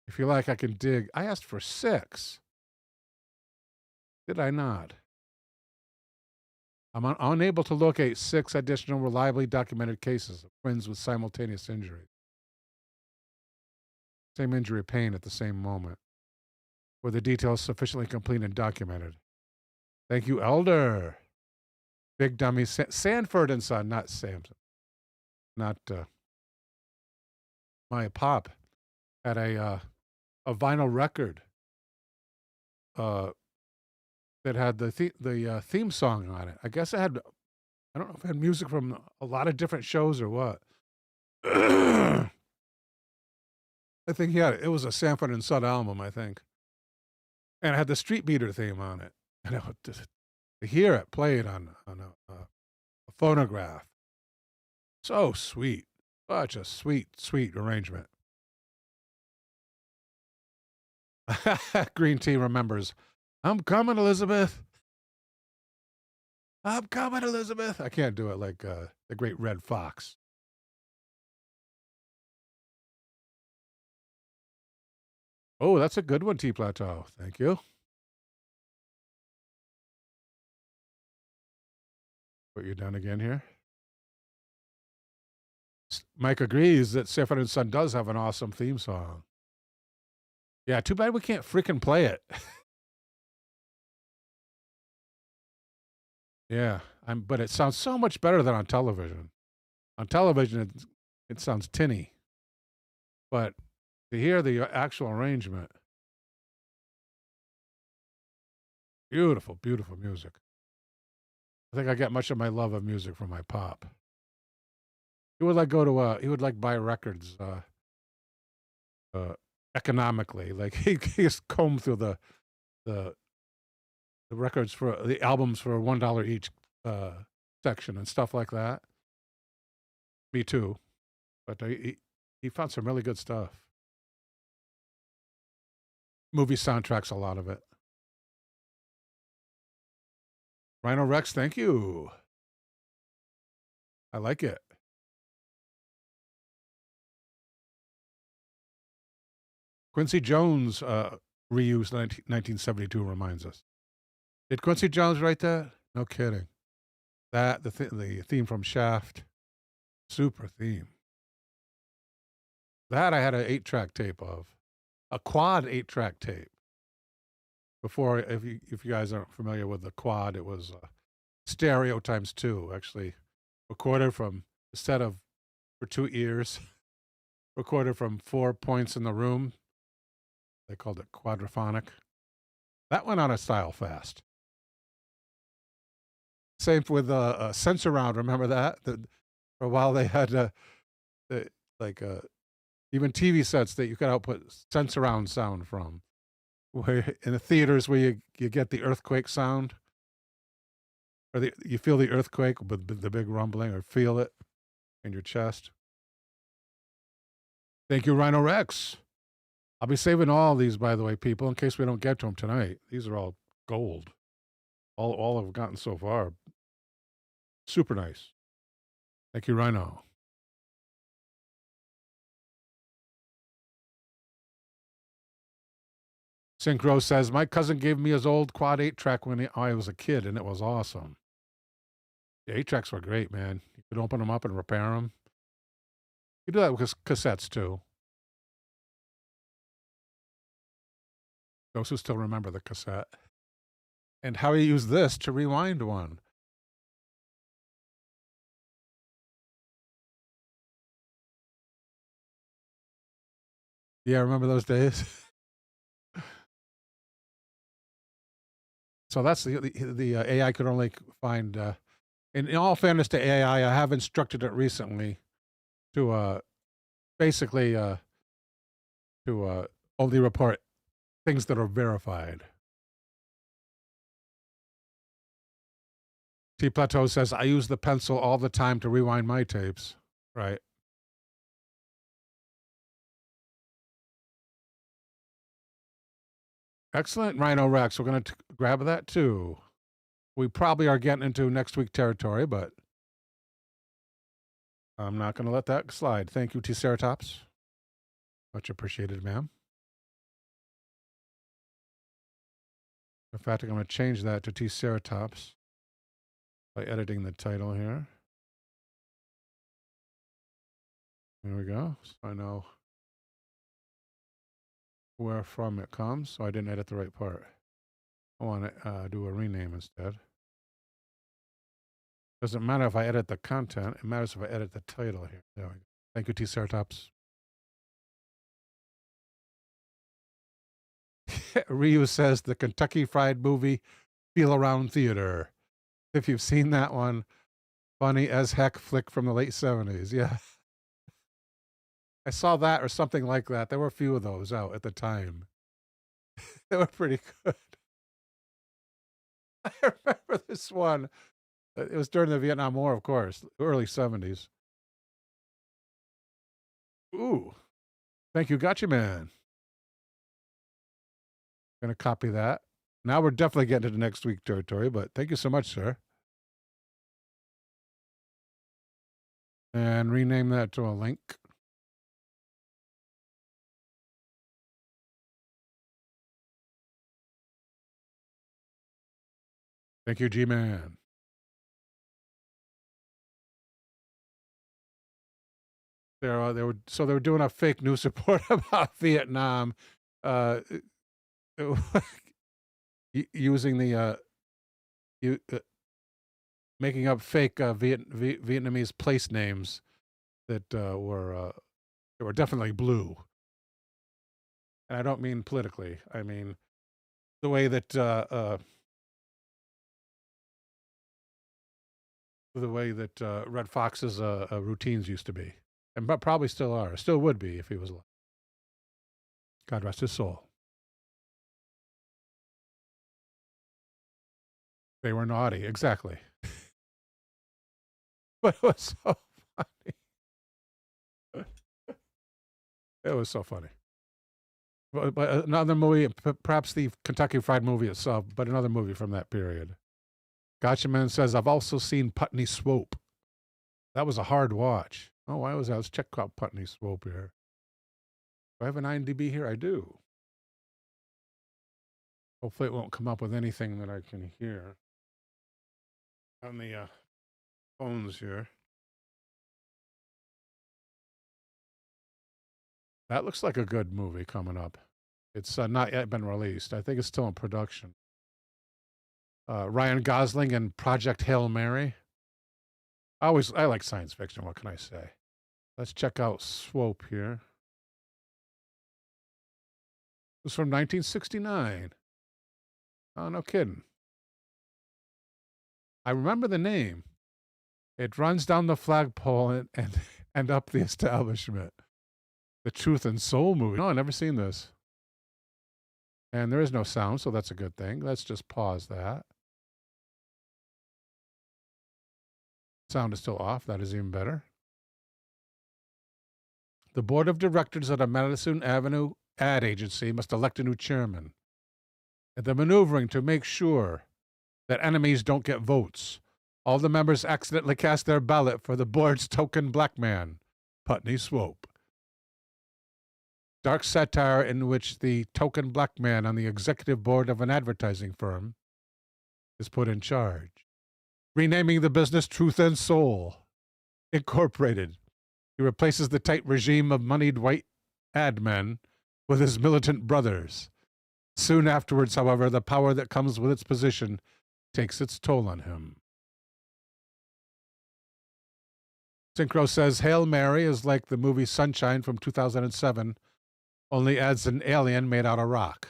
If you like, I can dig. I asked for 6. Did I not? I'm unable to locate 6 additional reliably documented cases of twins with simultaneous injury. Same injury pain at the same moment. Were the details sufficiently complete and documented? Thank you, Elder. Big dummy. Sanford and Son, not Samson. Not my pop had a vinyl record that had the theme song on it. I guess it had, I don't know if it had music from a lot of different shows or what. I think, yeah, it was a Sanford and Son album, I think. And it had the Street Beater theme on it. And it would just, to hear it played on a phonograph. So sweet. Such a sweet, sweet arrangement. Green Tea remembers. I'm coming, Elizabeth. I'm coming, Elizabeth. I can't do it like the great Red Fox. Oh, that's a good one, T Plateau. Thank you. Put you down again here. Mike agrees that Sanford and Son does have an awesome theme song. Yeah, too bad we can't freaking play it. Yeah, but it sounds so much better than on television. On television, it sounds tinny. But to hear the actual arrangement, beautiful, beautiful music. I think I get much of my love of music from my pop. He would he would like buy records economically. Like he just comb through the records for the albums for $1 each section and stuff like that. Me too, but he found some really good stuff. Movie soundtracks, a lot of it. Rhino Rex, thank you. I like it. Quincy Jones reused 1972 reminds us. Did Quincy Jones write that? No kidding. That, the theme from Shaft. Super theme. That I had an 8-track tape of. A quad 8-track tape. Before, if you guys aren't familiar with the quad, it was stereo times 2, actually. Recorded from, instead of for 2 ears, recorded from 4 points in the room. They called it quadraphonic. That went on a style fast. Same with Sensor Round. Remember that? For a while they had even TV sets that you could output Sensor Round sound from. Where in the theaters where you get the earthquake sound, or you feel the earthquake with the big rumbling, or feel it in your chest. Thank you, Rhino Rex. I'll be saving all these, by the way, people, in case we don't get to them tonight. These are all gold. All I've gotten so far. Super nice. Thank you, Rhino. Synchro says, my cousin gave me his old quad 8-track when I was a kid, and it was awesome. The 8-tracks were great, man. You could open them up and repair them. You do that with cassettes, too. Those who still remember the cassette. And how you use this to rewind one. Yeah, remember those days? So that's the AI could only find, in all fairness to AI, I have instructed it recently to basically to only report things that are verified. T Plateau says, I use the pencil all the time to rewind my tapes. Right. Excellent, Rhino Rex. We're going to grab that too. We probably are getting into next week territory, but I'm not going to let that slide. Thank you, T-Ceratops. Much appreciated, ma'am. In fact, I'm going to change that to T-Ceratops by editing the title here. There we go. So I know where from it comes, so I didn't edit the right part. I want to do a rename instead. Doesn't matter if I edit the content. It matters if I edit the title here. There we go. Thank you, T-Ceratops. Ryu says the Kentucky Fried Movie Feel Around Theater. If you've seen that one, funny as heck flick from the late 70s. Yeah. I saw that or something like that. There were a few of those out at the time. They were pretty good. I remember this one. It was during the Vietnam War, of course, early 70s. Ooh. Thank you, Gotcha Man. Gonna copy that. Now we're definitely getting to the next week territory, but thank you so much, sir. And rename that to a link. Thank you, G-Man. They were doing a fake news report about Vietnam, using the making up fake Vietnamese place names that were definitely blue. And I don't mean politically. I mean the way that Red Fox's routines used to be, and but probably still are, still would be if he was alive. God rest his soul. They were naughty, exactly. But it was so funny. It was so funny. But another movie, perhaps the Kentucky Fried Movie itself, but another movie from that period. Gotcha Man says, I've also seen Putney Swope. That was a hard watch. Oh, why was that? Let's check out Putney Swope here. Do I have an IMDb here? I do. Hopefully it won't come up with anything that I can hear on the phones here. That looks like a good movie coming up. It's not yet been released. I think it's still in production. Ryan Gosling and Project Hail Mary. I like science fiction. What can I say? Let's check out Swope here. It was from 1969. Oh, no kidding. I remember the name. It runs down the flagpole and up the establishment. The Truth and Soul movie. No, I've never seen this. And there is no sound, so that's a good thing. Let's just pause that. Sound is still off. That is even better. The board of directors at a Madison Avenue ad agency must elect a new chairman. And they're maneuvering to make sure that enemies don't get votes. All the members accidentally cast their ballot for the board's token black man, Putney Swope. Dark satire in which the token black man on the executive board of an advertising firm is put in charge. Renaming the business Truth and Soul Incorporated. He replaces the tight regime of moneyed white ad men with his militant brothers. Soon afterwards, however, the power that comes with its position takes its toll on him. Synchro says, Hail Mary is like the movie Sunshine from 2007, only adds an alien made out of rock.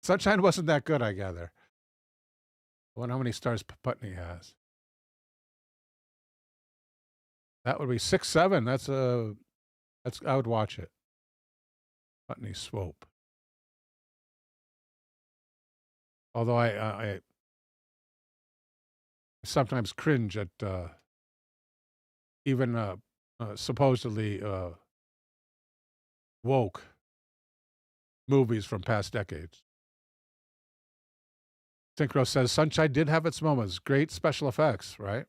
Sunshine wasn't that good, I gather. I wonder how many stars Putney has. That would be 6, 7. That's I would watch it. Putney Swope. Although I sometimes cringe at even supposedly woke movies from past decades. Synchro says, Sunshine did have its moments. Great special effects, right?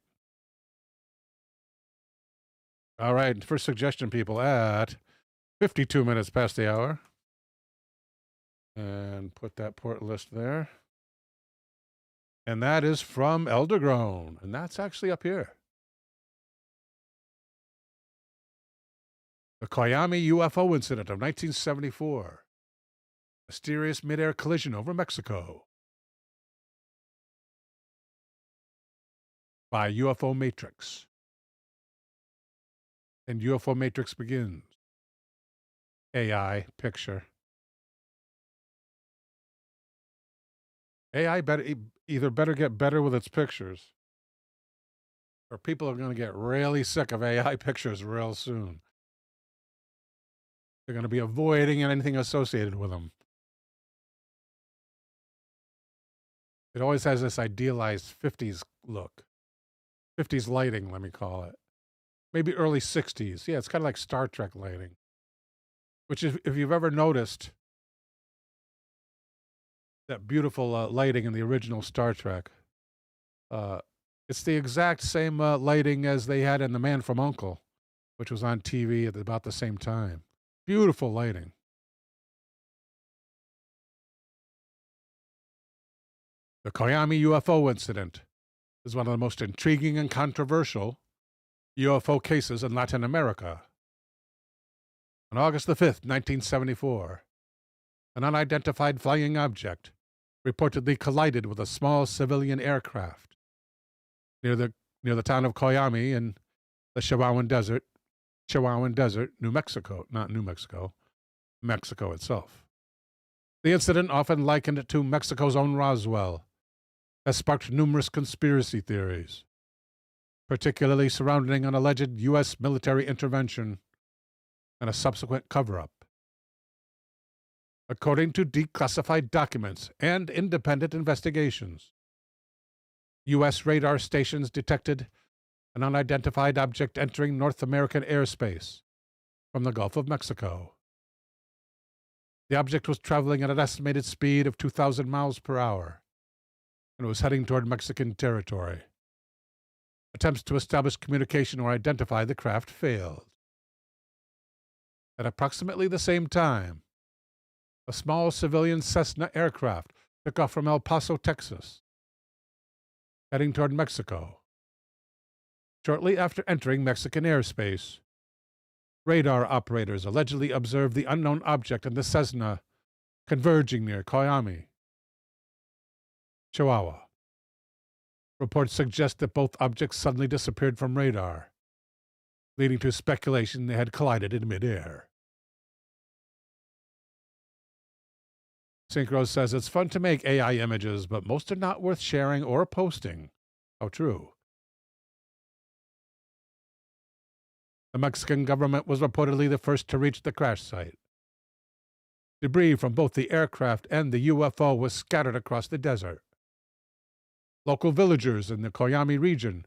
All right, first suggestion, people, at 52 minutes past the hour. And put that port list there. And that is from Eldergrown. And that's actually up here. The Coyame UFO Incident of 1974. Mysterious mid-air collision over Mexico. By UFO Matrix. And UFO Matrix begins. AI picture. AI either better get better with its pictures, or people are going to get really sick of AI pictures real soon. They're going to be avoiding anything associated with them. It always has this idealized 50s look. 50s lighting, let me call it. Maybe early 60s. Yeah, it's kind of like Star Trek lighting. Which is, if you've ever noticed that beautiful lighting in the original Star Trek, it's the exact same lighting as they had in The Man from U.N.C.L.E., which was on TV at about the same time. Beautiful lighting. The Coyame UFO Incident is one of the most intriguing and controversial UFO cases in Latin America. On August the 5th, 1974, an unidentified flying object reportedly collided with a small civilian aircraft near the town of Coyame in the Chihuahuan Desert, New Mexico, not New Mexico, Mexico itself. The incident, often likened to Mexico's own Roswell, has sparked numerous conspiracy theories, particularly surrounding an alleged U.S. military intervention and a subsequent cover-up. According to declassified documents and independent investigations, U.S. radar stations detected an unidentified object entering North American airspace from the Gulf of Mexico. The object was traveling at an estimated speed of 2,000 miles per hour and was heading toward Mexican territory. Attempts to establish communication or identify the craft failed. At approximately the same time, a small civilian Cessna aircraft took off from El Paso, Texas, heading toward Mexico. Shortly after entering Mexican airspace, radar operators allegedly observed the unknown object and the Cessna converging near Coyame, Chihuahua. Reports suggest that both objects suddenly disappeared from radar, leading to speculation they had collided in midair. Synchro says it's fun to make AI images, but most are not worth sharing or posting. How true. The Mexican government was reportedly the first to reach the crash site. Debris from both the aircraft and the UFO was scattered across the desert. Local villagers in the Coyame region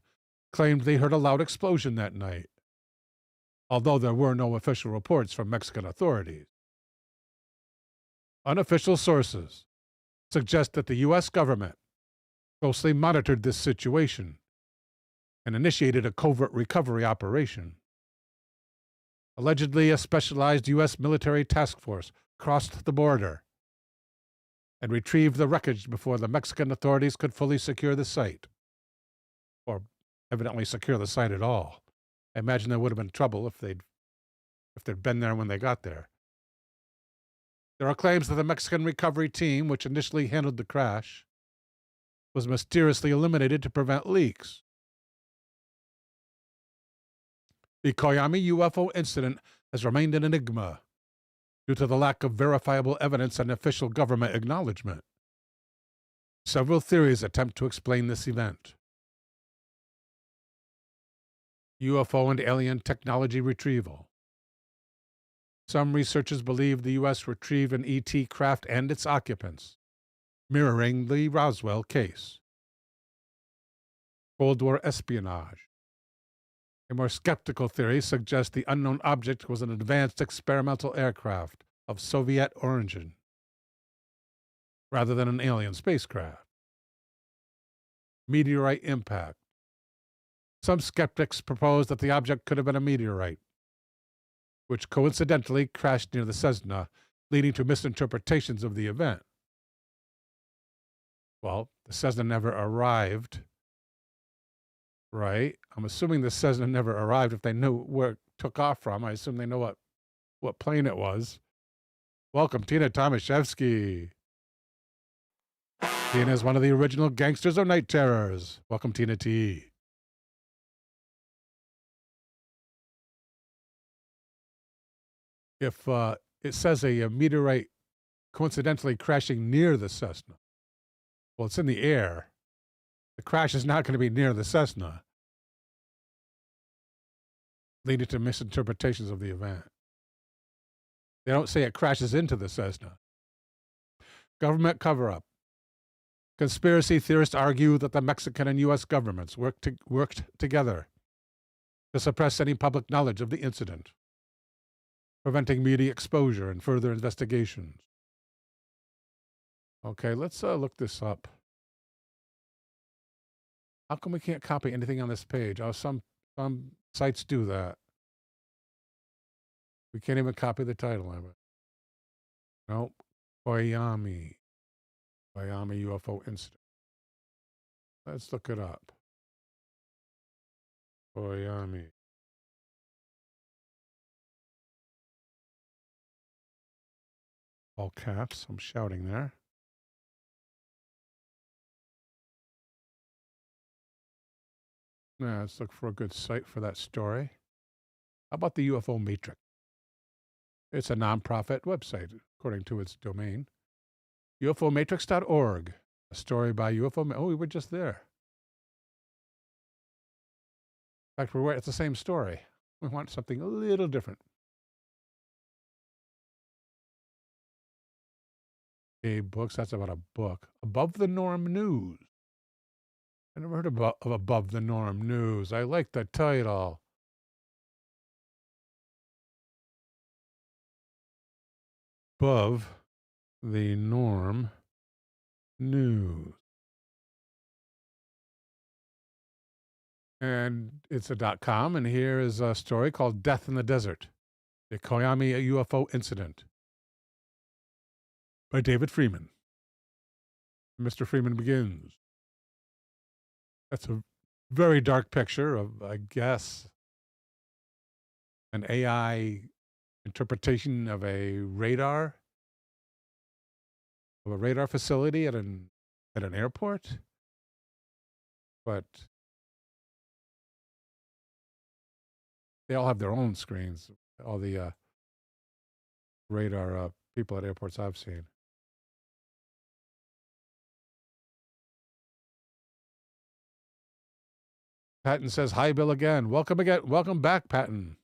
claimed they heard a loud explosion that night, although there were no official reports from Mexican authorities. Unofficial sources suggest that the U.S. government closely monitored this situation and initiated a covert recovery operation. Allegedly, a specialized U.S. military task force crossed the border and retrieved the wreckage before the Mexican authorities could fully secure the site, or evidently secure the site at all. I imagine there would have been trouble if they'd been there when they got there. There are claims that the Mexican recovery team, which initially handled the crash, was mysteriously eliminated to prevent leaks. The Coyame UFO incident has remained an enigma due to the lack of verifiable evidence and official government acknowledgement. Several theories attempt to explain this event. UFO and alien technology retrieval. Some researchers believe the U.S. retrieved an ET craft and its occupants, mirroring the Roswell case. Cold War espionage. A more skeptical theory suggests the unknown object was an advanced experimental aircraft of Soviet origin, rather than an alien spacecraft. Meteorite impact. Some skeptics propose that the object could have been a meteorite, which coincidentally crashed near the Cessna, leading to misinterpretations of the event. Well, the Cessna never arrived, right? I'm assuming the Cessna never arrived. If they knew where it took off from, I assume they know what plane it was. Welcome, Tina Tomaszewski. Tina is one of the original gangsters of Night Terrors. Welcome, Tina T. If it says a meteorite coincidentally crashing near the Cessna, well, it's in the air. The crash is not going to be near the Cessna, leading to misinterpretations of the event. They don't say it crashes into the Cessna. Government cover-up. Conspiracy theorists argue that the Mexican and U.S. governments worked together to suppress any public knowledge of the incident, preventing media exposure and further investigations. Okay, let's look this up. How come we can't copy anything on this page? Oh, some sites do that. We can't even copy the title of it. Nope. Coyame UFO Incident. Let's look it up. Coyame. All caps. I'm shouting there. Yeah, let's look for a good site for that story. How about the UFO Matrix? It's a nonprofit website, according to its domain. UFOmatrix.org. A story by UFO. Oh, we were just there. In fact, it's the same story. We want something a little different. Books, that's about a book. Above the Norm News. I never heard of Above the Norm News. I like the title. Above the Norm News. And it's a .com, and here is a story called Death in the Desert, the Coyame UFO Incident by David Freeman. Mr. Freeman begins. That's a very dark picture of, I guess, an AI interpretation of a radar facility at an airport. But they all have their own screens, all the radar people at airports I've seen. Patton says, "Hi, Bill, again. Welcome back, Patton.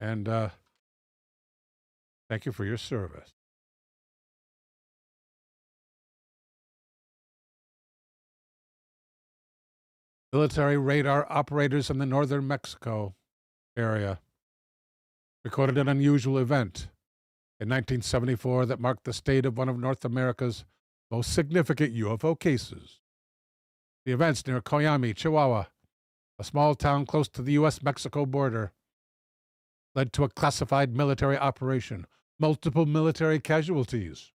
And thank you for your service." Military radar operators in the northern Mexico area recorded an unusual event in 1974 that marked the state of one of North America's most significant UFO cases. The events near Coyame, Chihuahua, a small town close to the U.S.-Mexico border, led to a classified military operation, multiple military casualties,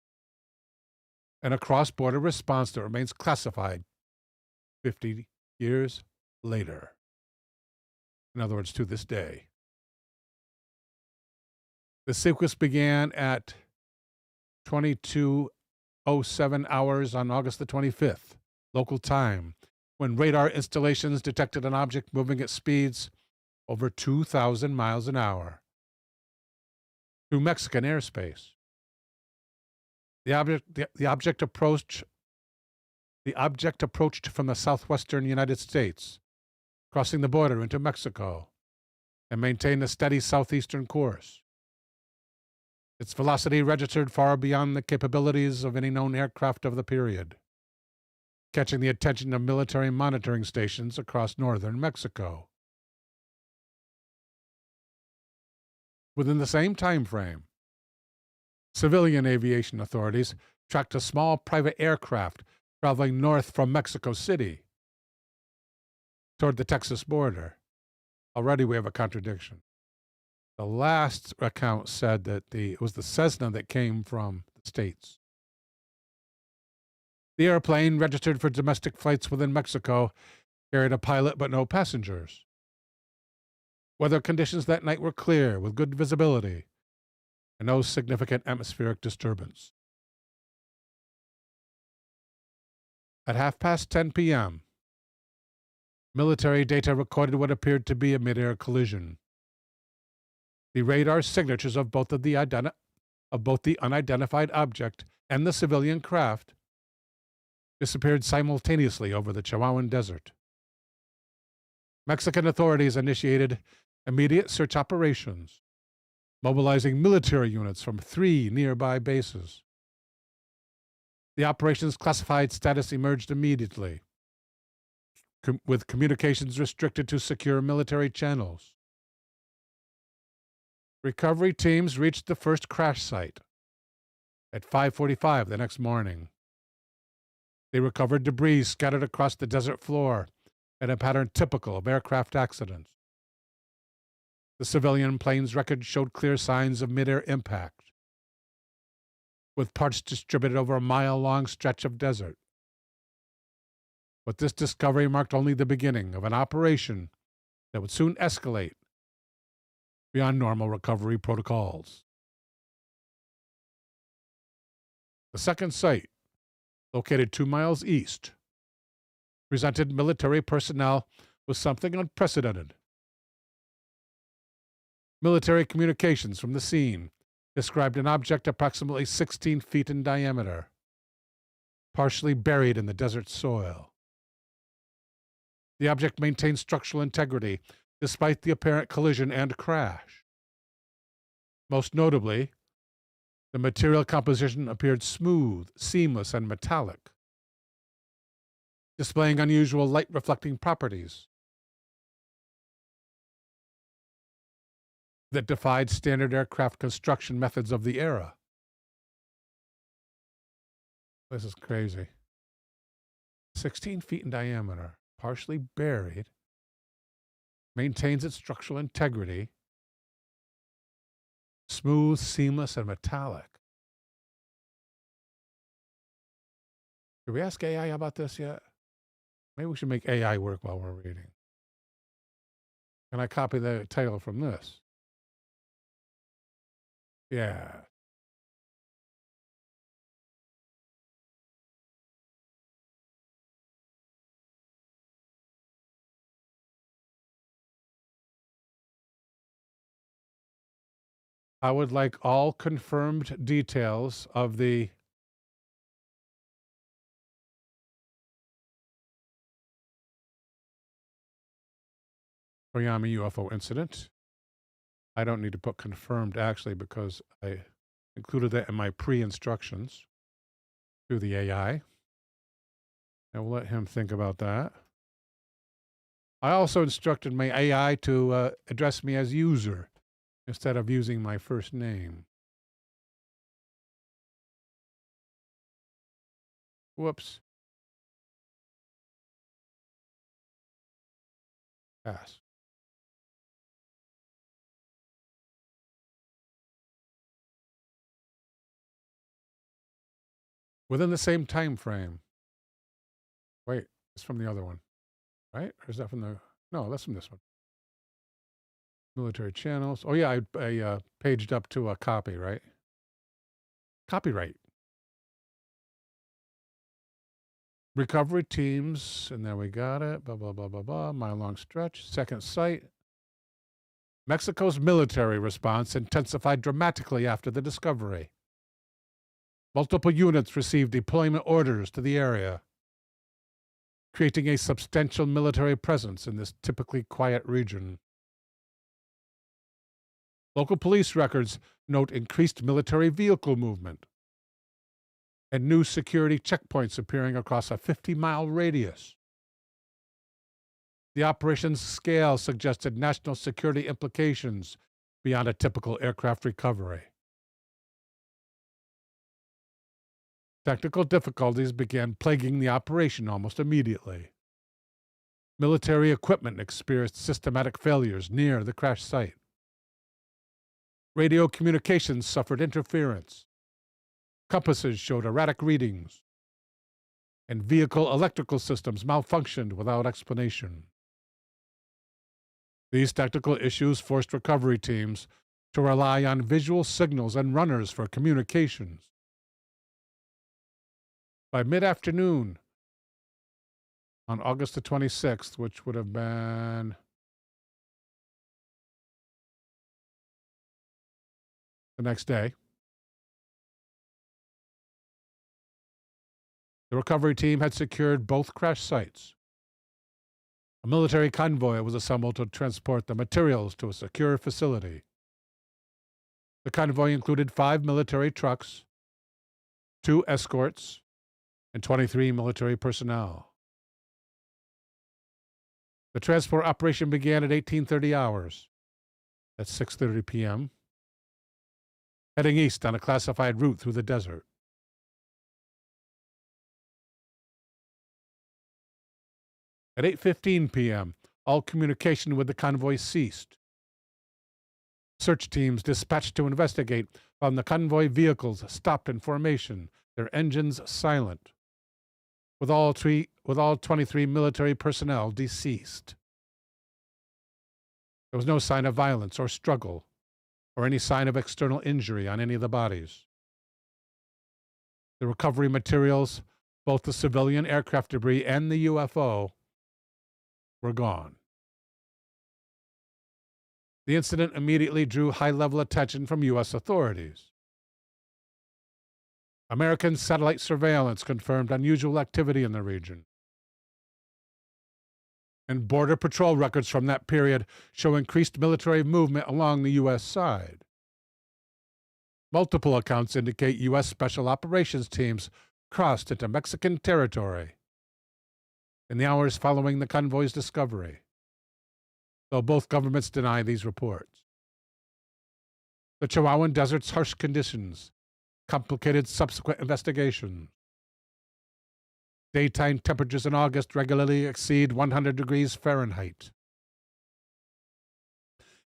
and a cross-border response that remains classified 50 years later. In other words, to this day. The sequence began at 22:07 hours on August the 25th, local time, when radar installations detected an object moving at speeds over 2,000 miles an hour through Mexican airspace. The object approached from the southwestern United States, crossing the border into Mexico, and maintained a steady southeastern course. Its velocity registered far beyond the capabilities of any known aircraft of the period, catching the attention of military monitoring stations across northern Mexico. Within the same time frame, civilian aviation authorities tracked a small private aircraft traveling north from Mexico City toward the Texas border. Already we have a contradiction. The last account said that it was the Cessna that came from the States. The airplane, registered for domestic flights within Mexico, carried a pilot but no passengers. Weather conditions that night were clear, with good visibility, and no significant atmospheric disturbance. At 10:30 p.m., military data recorded what appeared to be a mid-air collision. The radar signatures of both the unidentified object and the civilian craft disappeared simultaneously over the Chihuahuan Desert. Mexican authorities initiated immediate search operations, mobilizing military units from 3 nearby bases. The operation's classified status emerged immediately, with communications restricted to secure military channels. Recovery teams reached the first crash site at 5:45 the next morning. They recovered debris scattered across the desert floor in a pattern typical of aircraft accidents. The civilian plane's record showed clear signs of mid-air impact, with parts distributed over a mile-long stretch of desert. But this discovery marked only the beginning of an operation that would soon escalate beyond normal recovery protocols. The second site, located 2 miles east, presented military personnel with something unprecedented. Military communications from the scene described an object approximately 16 feet in diameter, partially buried in the desert soil. The object maintained structural integrity despite the apparent collision and crash. Most notably, the material composition appeared smooth, seamless, and metallic, displaying unusual light-reflecting properties that defied standard aircraft construction methods of the era. This is crazy. 16 feet in diameter, partially buried, maintains its structural integrity, smooth, seamless, and metallic. Did we ask AI about this yet? Maybe we should make AI work while we're reading. Can I copy the title from this? Yeah. I would like all confirmed details of the Coyame UFO Incident. I don't need to put confirmed, actually, because I included that in my pre-instructions to the AI. And we'll let him think about that. I also instructed my AI to address me as user instead of using my first name. Whoops. Pass. Within the same time frame. Wait, it's from the other one, right? Or is that from the... No, that's from this one. Military channels. Oh, yeah, I paged up to a copy, right? Copyright. Recovery teams, and there we got it. Blah, blah, blah, blah, blah. Mile-long stretch. Second site. Mexico's military response intensified dramatically after the discovery. Multiple units received deployment orders to the area, creating a substantial military presence in this typically quiet region. Local police records note increased military vehicle movement and new security checkpoints appearing across a 50-mile radius. The operation's scale suggested national security implications beyond a typical aircraft recovery. Technical difficulties began plaguing the operation almost immediately. Military equipment experienced systematic failures near the crash site. Radio communications suffered interference. Compasses showed erratic readings. And vehicle electrical systems malfunctioned without explanation. These technical issues forced recovery teams to rely on visual signals and runners for communications. By mid-afternoon, on August the 26th, which would have been the next day, the recovery team had secured both crash sites. A military convoy was assembled to transport the materials to a secure facility. The convoy included 5 military trucks, 2 escorts, and 23 military personnel. The transport operation began at 1830 hours, at 6:30 p.m., heading east on a classified route through the desert. At 8:15 p.m., all communication with the convoy ceased. Search teams dispatched to investigate found the convoy vehicles stopped in formation, their engines silent, with all 23 military personnel deceased. There was no sign of violence or struggle, or any sign of external injury on any of the bodies. The recovery materials, both the civilian aircraft debris and the UFO, were gone. The incident immediately drew high-level attention from U.S. authorities. American satellite surveillance confirmed unusual activity in the region. And Border Patrol records from that period show increased military movement along the U.S. side. Multiple accounts indicate U.S. Special Operations teams crossed into Mexican territory in the hours following the convoy's discovery, though both governments deny these reports. The Chihuahuan Desert's harsh conditions complicated subsequent investigations. Daytime temperatures in August regularly exceed 100 degrees Fahrenheit.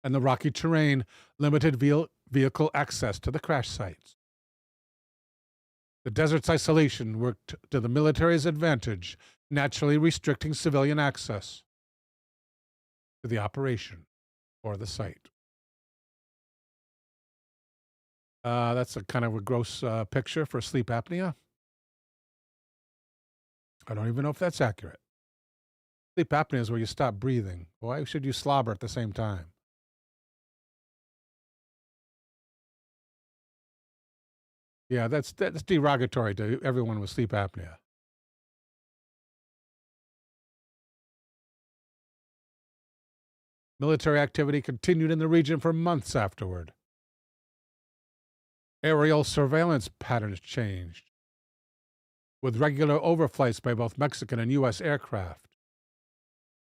and the rocky terrain limited vehicle access to the crash sites. The desert's isolation worked to the military's advantage, naturally restricting civilian access to the operation or the site. That's a kind of a gross picture for sleep apnea. I don't even know if that's accurate. Sleep apnea is where you stop breathing. Why should you slobber at the same time? Yeah, that's derogatory to everyone with sleep apnea. Military activity continued in the region for months afterward. Aerial surveillance patterns changed, with regular overflights by both Mexican and U.S. aircraft.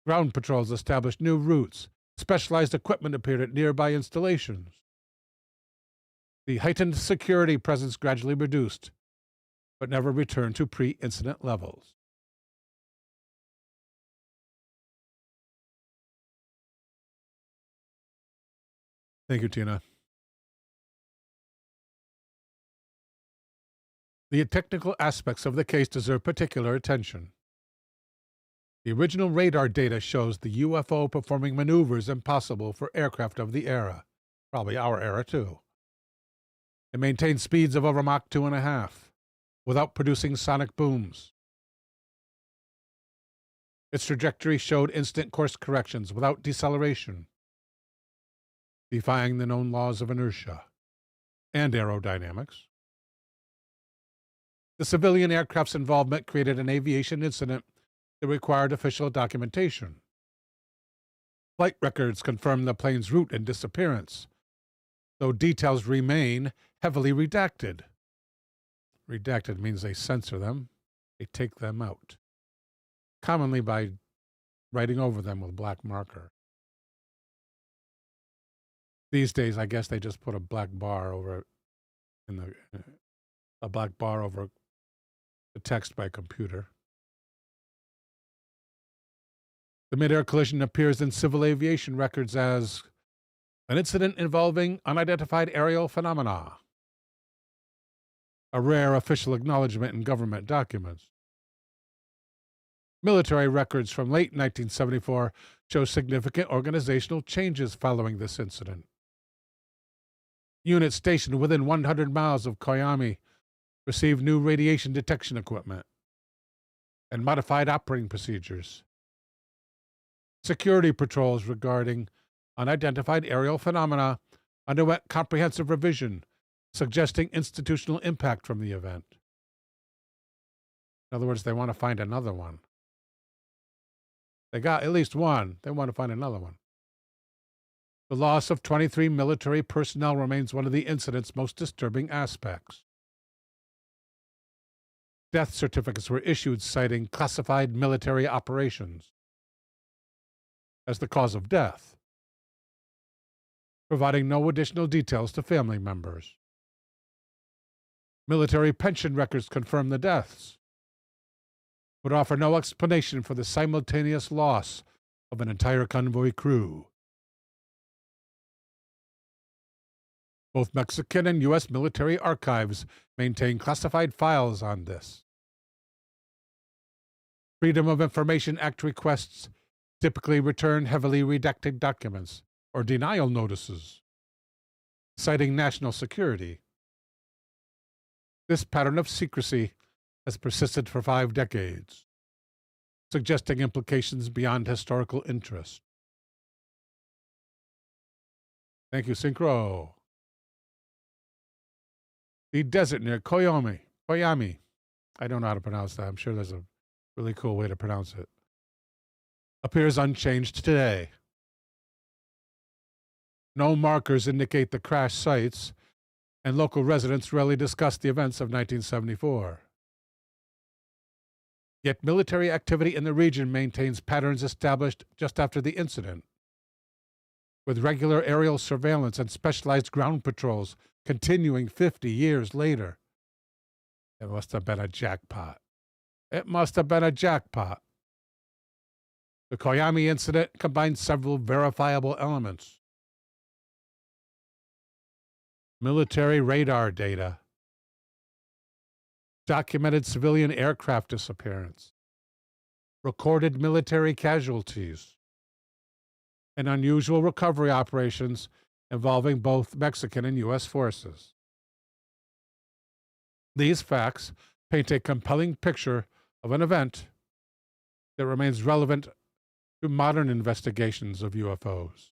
Ground patrols established new routes. Specialized equipment appeared at nearby installations. The heightened security presence gradually reduced, but never returned to pre-incident levels. Thank you, Tina. The technical aspects of the case deserve particular attention. The original radar data shows the UFO performing maneuvers impossible for aircraft of the era, probably our era too. It maintained speeds of over Mach 2.5, without producing sonic booms. Its trajectory showed instant course corrections without deceleration, defying the known laws of inertia and aerodynamics. The civilian aircraft's involvement created an aviation incident that required official documentation. Flight records confirmed the plane's route and disappearance, though details remain heavily redacted. Redacted means they censor them, they take them out, commonly by writing over them with black marker. These days, I guess they just put a black bar over the text by computer. The mid-air collision appears in civil aviation records as an incident involving unidentified aerial phenomena, a rare official acknowledgement in government documents. Military records from late 1974 show significant organizational changes following this incident. Units stationed within 100 miles of Coyame received new radiation detection equipment and modified operating procedures. Security patrols regarding unidentified aerial phenomena underwent comprehensive revision, suggesting institutional impact from the event. In other words, they want to find another one. They got at least one. They want to find another one. The loss of 23 military personnel remains one of the incident's most disturbing aspects. Death certificates were issued citing classified military operations as the cause of death, providing no additional details to family members. Military pension records confirm the deaths, but offer no explanation for the simultaneous loss of an entire convoy crew. Both Mexican and U.S. military archives maintain classified files on this. Freedom of Information Act requests typically return heavily redacted documents or denial notices, citing national security. This pattern of secrecy has persisted for 5 decades, suggesting implications beyond historical interest. Thank you, Synchro. The desert near Coyame, I don't know how to pronounce that. I'm sure there's a really cool way to pronounce it, appears unchanged today. No markers indicate the crash sites, and local residents rarely discuss the events of 1974. Yet military activity in the region maintains patterns established just after the incident, with regular aerial surveillance and specialized ground patrols continuing 50 years later. It must have been a jackpot. It must have been a jackpot. The Coyame incident combines several verifiable elements. military radar data, documented civilian aircraft disappearance, recorded military casualties, and unusual recovery operations involving both Mexican and U.S. forces. These facts paint a compelling picture of an event that remains relevant to modern investigations of UFOs.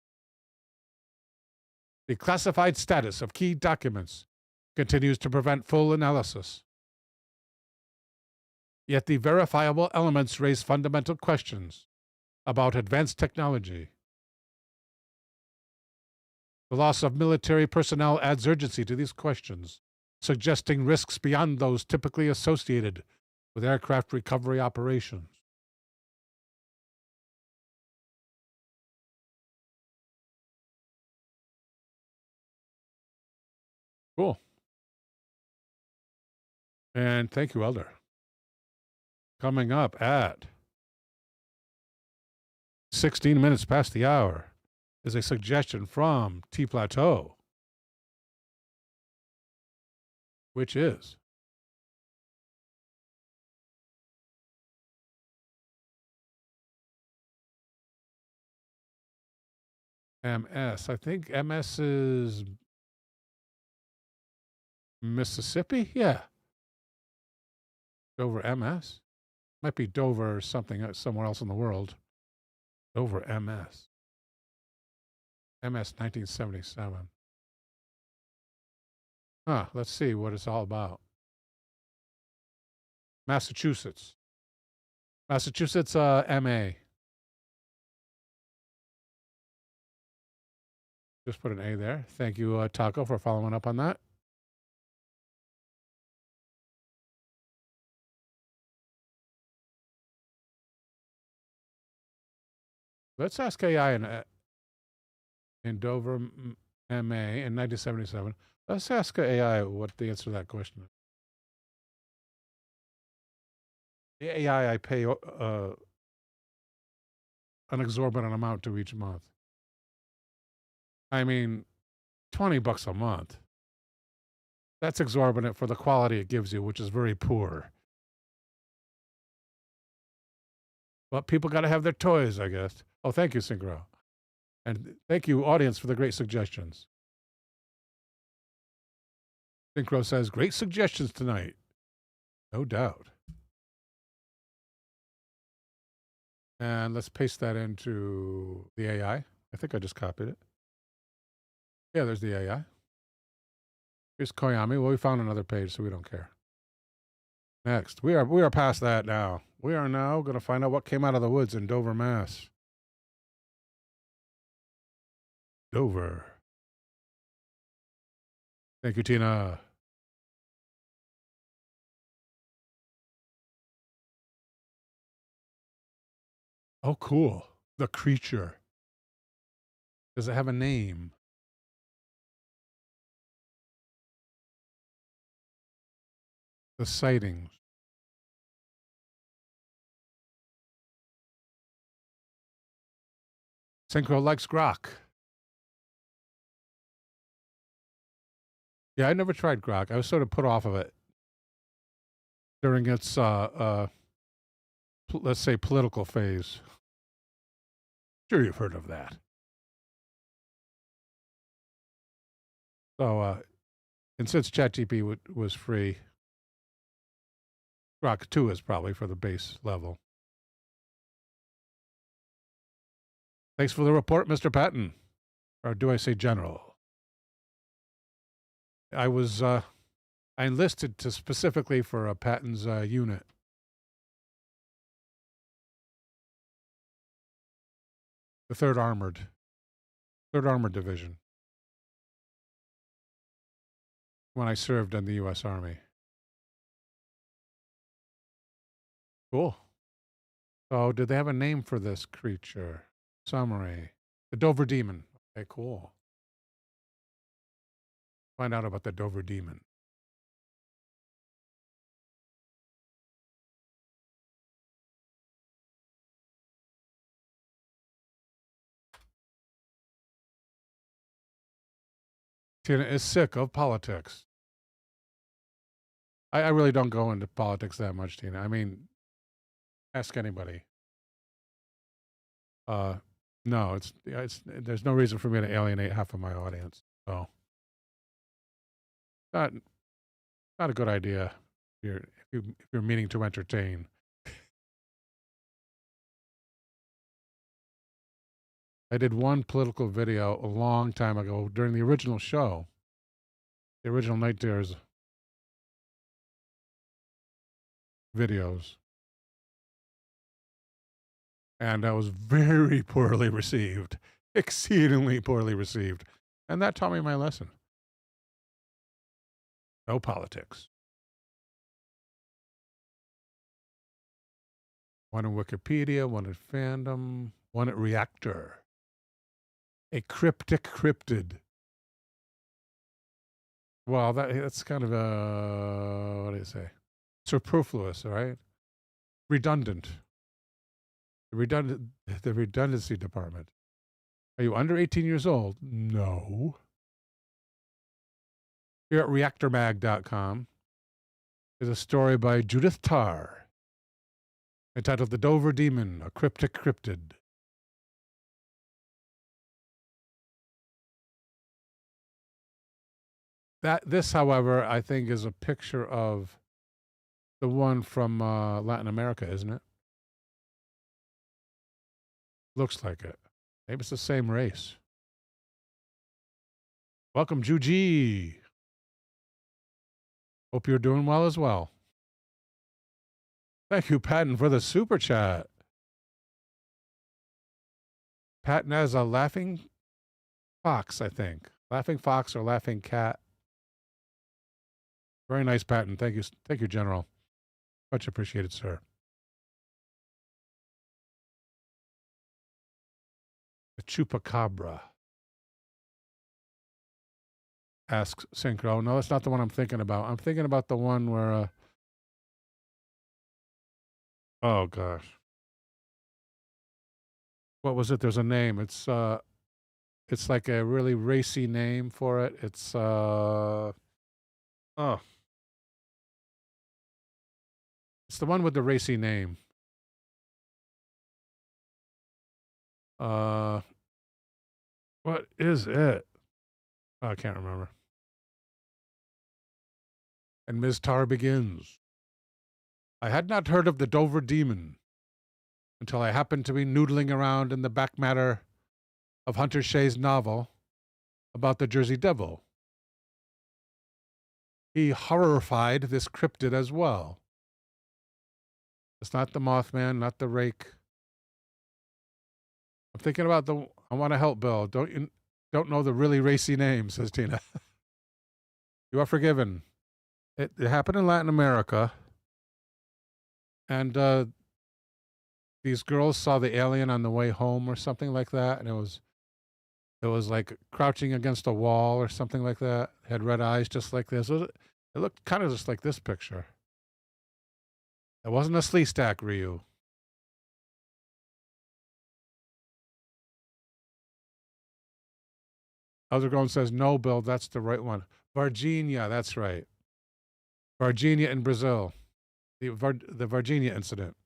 The classified status of key documents continues to prevent full analysis. Yet the verifiable elements raise fundamental questions about advanced technology. The loss of military personnel adds urgency to these questions, suggesting risks beyond those typically associated with aircraft recovery operations. Cool. And thank you, Elder. Coming up at 16 minutes past the hour is a suggestion from T Plateau, which is MS. I think MS is Mississippi? Yeah. Dover MS? Might be Dover or something somewhere else in the world. Dover MS. MS 1977. Huh, let's see what it's all about. Massachusetts. Massachusetts MA. Just put an A there. Thank you, Taco, for following up on that. Let's ask AI in Dover MA in 1977. Let's ask AI what the answer to that question is. The AI I pay an exorbitant amount to each month. I mean, $20 a month. That's exorbitant for the quality it gives you, which is very poor. But people got to have their toys, I guess. Oh, thank you, Synchro. And thank you, audience, for the great suggestions. Synchro says, great suggestions tonight. No doubt. And let's paste that into the AI. I think I just copied it. Yeah, there's the AI. Here's Coyame. Well, we found another page, so we don't care. Next. We are past that now. We are now going to find out what came out of the woods in Dover, Mass. Dover. Thank you, Tina. Oh, cool. The creature. Does it have a name? The sightings. Synchro likes grok. Yeah, I never tried grok. I was sort of put off of it during its, let's say, political phase. Sure, you've heard of that. So, and since ChatGPT was free, Grok 2 is probably for the base level. Thanks for the report, Mr. Patton. Or do I say general? I was, I enlisted to specifically for a Patton's unit. The 3rd Armored Division. When I served in the U.S. Army. Cool. So, did they have a name for this creature? Summary. The Dover Demon. Okay, cool. Find out about the Dover Demon. Tina is sick of politics. I really don't go into politics that much, Tina. I mean, ask anybody. No, there's no reason for me to alienate half of my audience. So, not a good idea. If you're meaning to entertain. I did one political video a long time ago during the original show, the original Night Terrors videos. And that was very poorly received, exceedingly poorly received. And that taught me my lesson. No politics. One in Wikipedia, one at Fandom, one at Reactor. A cryptic cryptid. Well, that's kind of a, what do you say? Superfluous, right? Redundant. The redundancy department. Are you under 18 years old? No. Here at reactormag.com is a story by Judith Tarr entitled The Dover Demon, a Cryptic Cryptid. This, however, I think is a picture of the one from Latin America, isn't it? Looks like it. Maybe it's the same race. Welcome, Juji. Hope you're doing well as well. Thank you, Patton, for the super chat. Patton has a laughing fox, I think. Laughing fox or laughing cat. Very nice, Patton. Thank you, General. Much appreciated, sir. The chupacabra. Asks Synchro. No, that's not the one I'm thinking about. I'm thinking about the one where, oh gosh. What was it? There's a name. It's like a really racy name for it. It's, oh. It's the one with the racy name. What is it? Oh, I can't remember. And Ms. Tarr begins. I had not heard of the Dover Demon until I happened to be noodling around in the back matter of Hunter Shea's novel about the Jersey Devil. He horrified this cryptid as well. It's not the Mothman, not the Rake. I'm thinking about I want to help Bill. Don't know the really racy name, says Tina. You are forgiven. It happened in Latin America. And these girls saw the alien on the way home or something like that. And it was like crouching against a wall or something like that. It had red eyes just like this. It looked kind of just like this picture. It wasn't a slee stack, Ryu. Othergrown says, no, Bill, that's the right one. Varginha, that's right. Varginha in Brazil. The Varginha incident.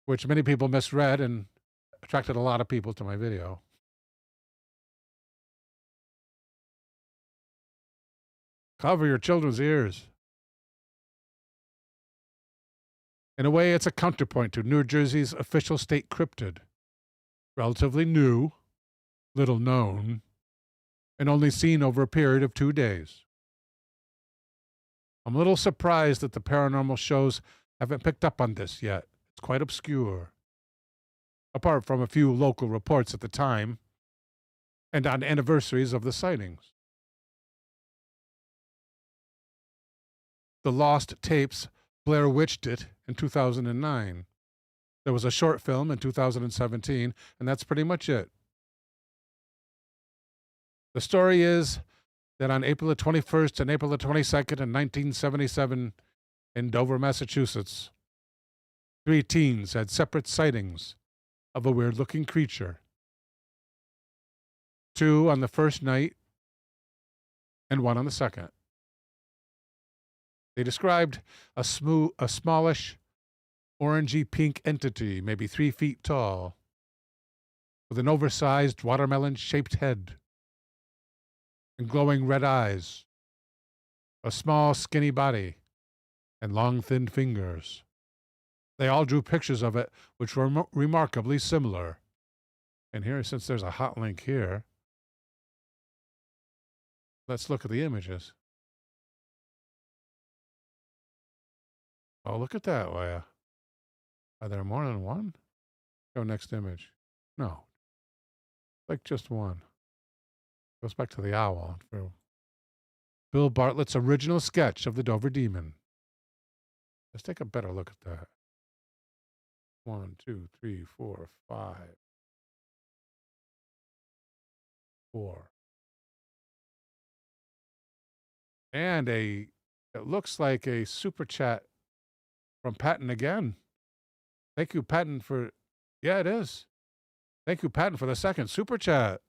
Which many people misread and attracted a lot of people to my video. Cover your children's ears. In a way, it's a counterpoint to New Jersey's official state cryptid. Relatively new, little known, and only seen over a period of 2 days. I'm a little surprised that the paranormal shows haven't picked up on this yet. It's quite obscure. Apart from a few local reports at the time, and on anniversaries of the sightings. The Lost Tapes Blair Witched it in 2009. There was a short film in 2017, and that's pretty much it. The story is that on April the 21st and April the 22nd in 1977 in Dover, Massachusetts, 3 teens had separate sightings of a weird-looking creature. 2 on the first night and 1 on the second. They described a smallish, orangey pink entity, maybe 3 feet tall, with an oversized watermelon-shaped head and glowing red eyes, a small, skinny body, and long, thin fingers. They all drew pictures of it, which were remarkably similar. And here, since there's a hot link here, let's look at the images. Oh, look at that, Leia. Are there more than one? Go next image. No. Like just one. Goes back to the owl. For Bill Bartlett's original sketch of the Dover Demon. Let's take a better look at that. 1, 2, 3, 4, 5, 4. And it looks like a super chat from Patton again. Thank you, Patton, for, yeah, it is. Thank you, Patton, for the second super chat.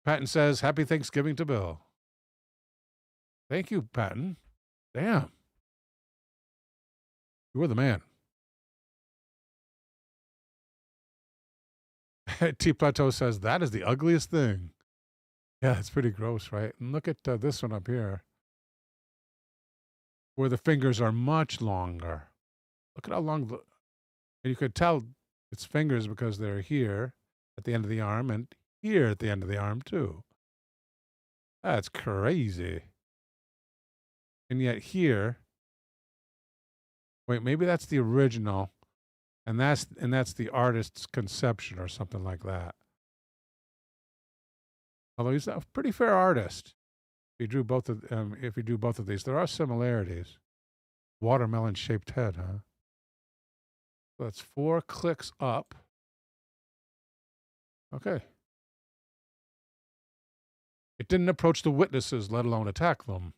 Patton says, Happy Thanksgiving to Bill. Thank you, Patton. Damn. You were the man. T Plateau says, that is the ugliest thing. Yeah, it's pretty gross, right? And look at this one up here, where the fingers are much longer. Look at how long, and you could tell it's fingers because they're here at the end of the arm and here at the end of the arm too. That's crazy. And yet here, wait, maybe that's the original, and that's the artist's conception or something like that. Although he's a pretty fair artist. If you do both of these, there are similarities. Watermelon-shaped head, huh? So that's 4 clicks up. Okay. It didn't approach the witnesses, let alone attack them.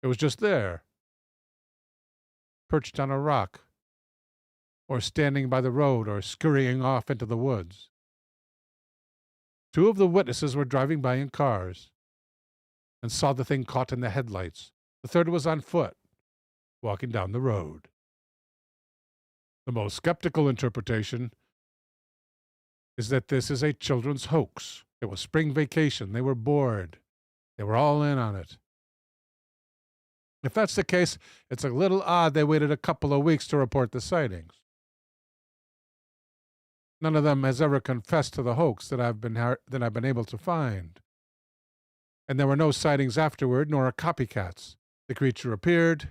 It was just there, perched on a rock, or standing by the road, or scurrying off into the woods. 2 of the witnesses were driving by in cars and saw the thing caught in the headlights. The third was on foot, walking down the road. The most skeptical interpretation is that this is a children's hoax. It was spring vacation. They were bored. They were all in on it. If that's the case, it's a little odd they waited a couple of weeks to report the sightings. None of them has ever confessed to the hoax that I've been able to find. And there were no sightings afterward, nor copycats. The creature appeared,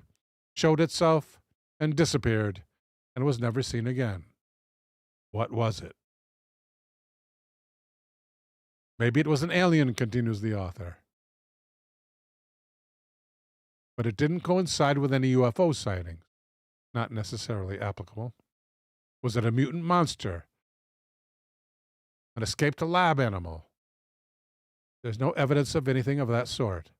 showed itself, and disappeared, and was never seen again. What was it? Maybe it was an alien, continues the author. But it didn't coincide with any UFO sightings. Not necessarily applicable. Was it a mutant monster? An escaped lab animal? There's no evidence of anything of that sort.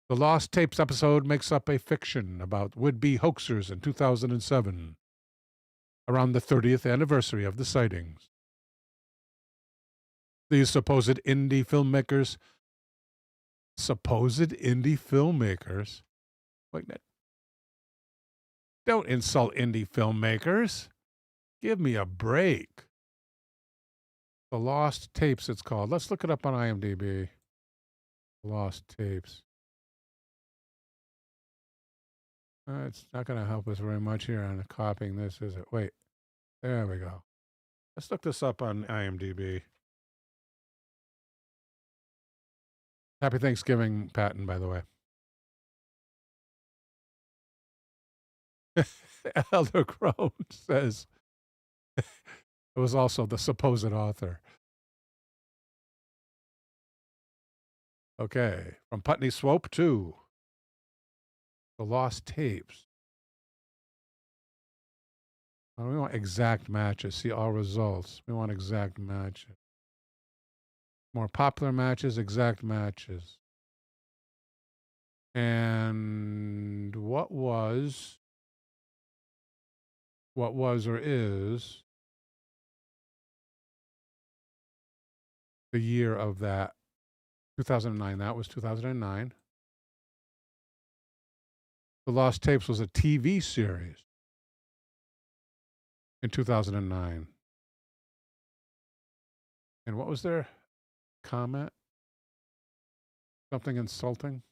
The Lost Tapes episode makes up a fiction about would-be hoaxers in 2007, around the 30th anniversary of the sightings. These supposed indie filmmakers, Wait, don't insult indie filmmakers. Give me a break. The Lost Tapes, it's called. Let's look it up on IMDb. Lost Tapes. It's not going to help us very much here on copying this, is it? Wait. There we go. Let's look this up on IMDb. Happy Thanksgiving, Patton, by the way. Elder Crone says it was also the supposed author. Okay. From Putney Swope to The Lost Tapes. Oh, we want exact matches. See all results. We want exact matches. More popular matches, exact matches. And what was or is the year of that. 2009. That was 2009. The Lost Tapes was a TV series in 2009. And what was their comment? Something insulting?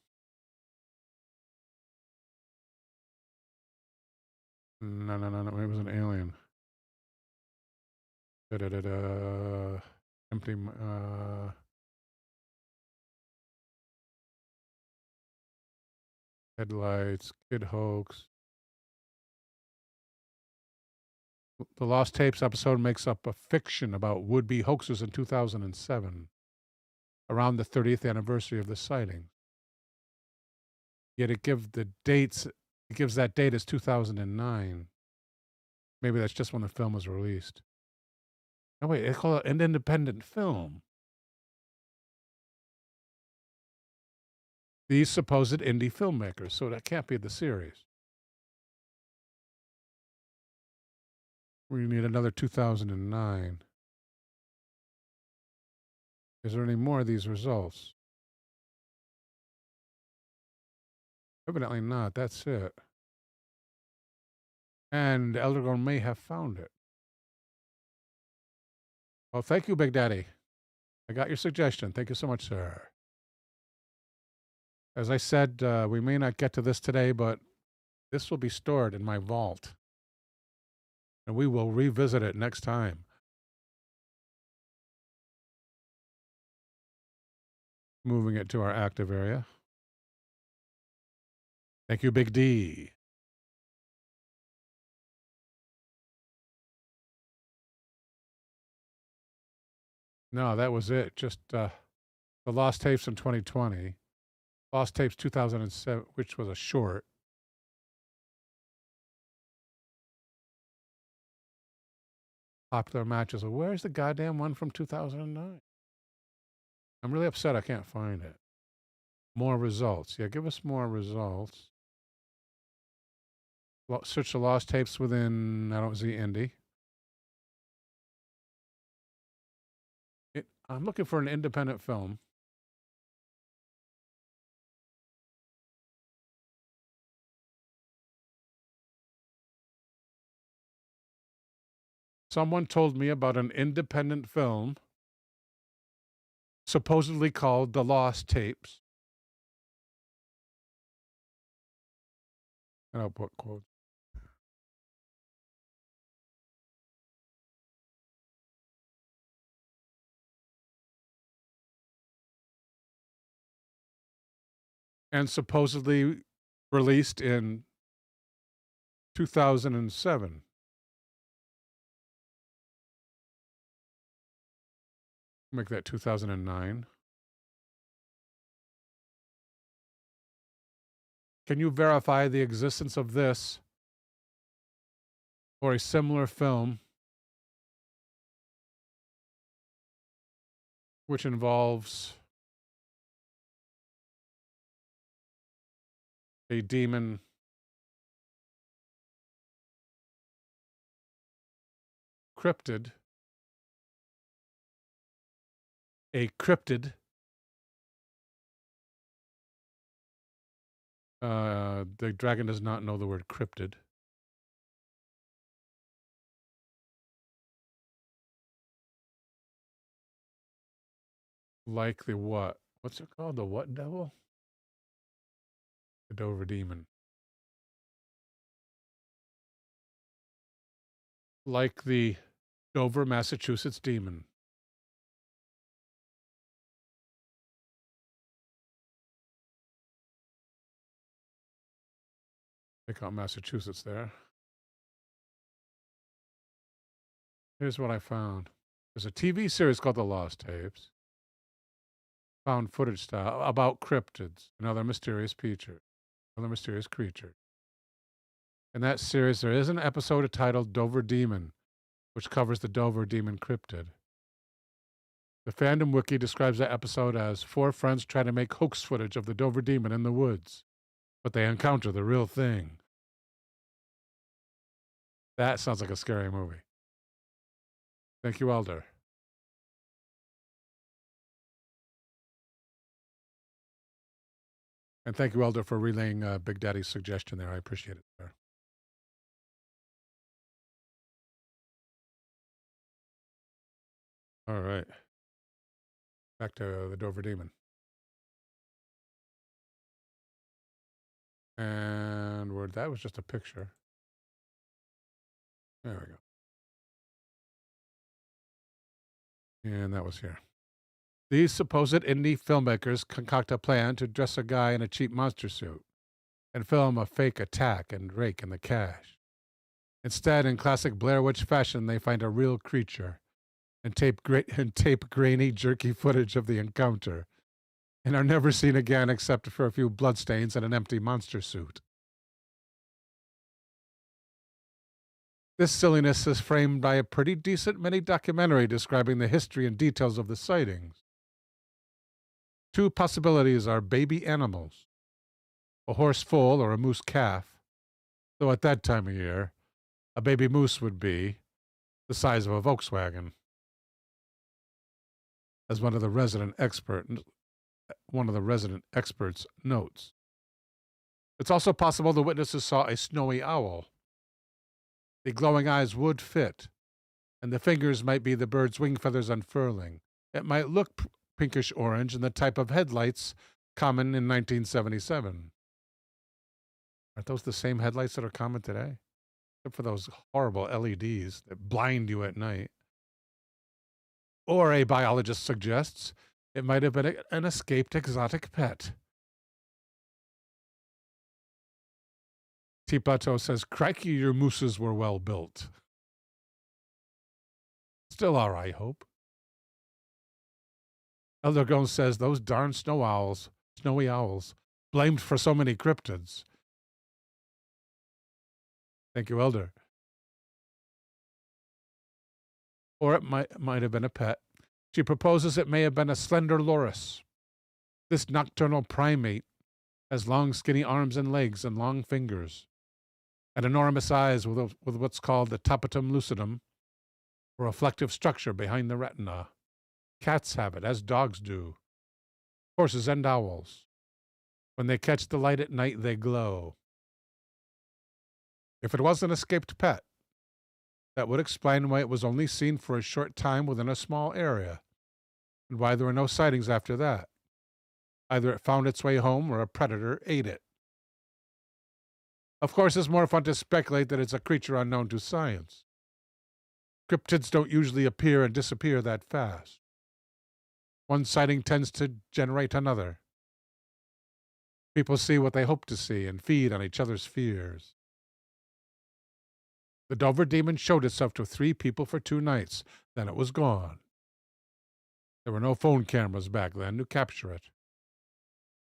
No. It was an alien. Empty. Headlights. Kid hoax. The Lost Tapes episode makes up a fiction about would-be hoaxes in 2007, around the 30th anniversary of the sighting. Yet it gives that date as 2009. Maybe that's just when the film was released. Oh wait, they call it an independent film. These supposed indie filmmakers, so that can't be the series. We need another 2009. Is there any more of these results? Evidently not. That's it. And Eldergon may have found it. Well, thank you, Big Daddy. I got your suggestion. Thank you so much, sir. As I said, we may not get to this today, but this will be stored in my vault. And we will revisit it next time. Moving it to our active area. Thank you, Big D. No, that was it. Just the Lost Tapes in 2020. Lost Tapes 2007, which was a short. Popular matches. Where's the goddamn one from 2009? I'm really upset I can't find it. More results. Yeah, give us more results. Search the Lost Tapes within, I don't see indie. I'm looking for an independent film. Someone told me about an independent film supposedly called The Lost Tapes. And I'll put quotes. And supposedly released in 2007. Make that 2009. Can you verify the existence of this or a similar film which involves a demon cryptid, the dragon does not know the word cryptid. Like the what? What's it called? The what devil? The Dover demon. Like the Dover, Massachusetts demon. Take out Massachusetts there. Here's what I found. There's a TV series called The Lost Tapes. Found footage style about cryptids and other mysterious creatures. In that series, there is an episode titled Dover Demon, which covers the Dover Demon cryptid. The fandom wiki describes that episode as 4 friends try to make hoax footage of the Dover Demon in the woods, but they encounter the real thing. That sounds like a scary movie. Thank you, Elder. And thank you, Elder, for relaying Big Daddy's suggestion there. I appreciate it, sir. All right. Back to the Dover Demon. And that was just a picture. There we go. And that was here. These supposed indie filmmakers concoct a plan to dress a guy in a cheap monster suit and film a fake attack and rake in the cash. Instead, in classic Blair Witch fashion, they find a real creature and tape grainy, jerky footage of the encounter, and are never seen again except for a few bloodstains and an empty monster suit. This silliness is framed by a pretty decent mini documentary describing the history and details of the sightings. Two possibilities are baby animals, a horse foal or a moose calf, though at that time of year, a baby moose would be the size of a Volkswagen. As one of the resident experts notes. It's also possible the witnesses saw a snowy owl. The glowing eyes would fit, and the fingers might be the bird's wing feathers unfurling. It might look pinkish orange in the type of headlights common in 1977. Aren't those the same headlights that are common today? Except for those horrible LEDs that blind you at night. Or, a biologist suggests, it might have been an escaped exotic pet. T. Plateau says, crikey, your mooses were well built. Still are, I hope. Elder Gomes says, those darn snowy owls, blamed for so many cryptids. Thank you, Elder. Or it might have been a pet. She proposes it may have been a slender loris. This nocturnal primate has long, skinny arms and legs and long fingers, and enormous eyes with what's called the tapetum lucidum, a reflective structure behind the retina. Cats have it, as dogs do. Horses and owls. When they catch the light at night, they glow. If it was an escaped pet, that would explain why it was only seen for a short time within a small area, and why there were no sightings after that. Either it found its way home or a predator ate it. Of course, it's more fun to speculate that it's a creature unknown to science. Cryptids don't usually appear and disappear that fast. One sighting tends to generate another. People see what they hope to see and feed on each other's fears. The Dover Demon showed itself to 3 people for 2 nights. Then it was gone. There were no phone cameras back then to capture it.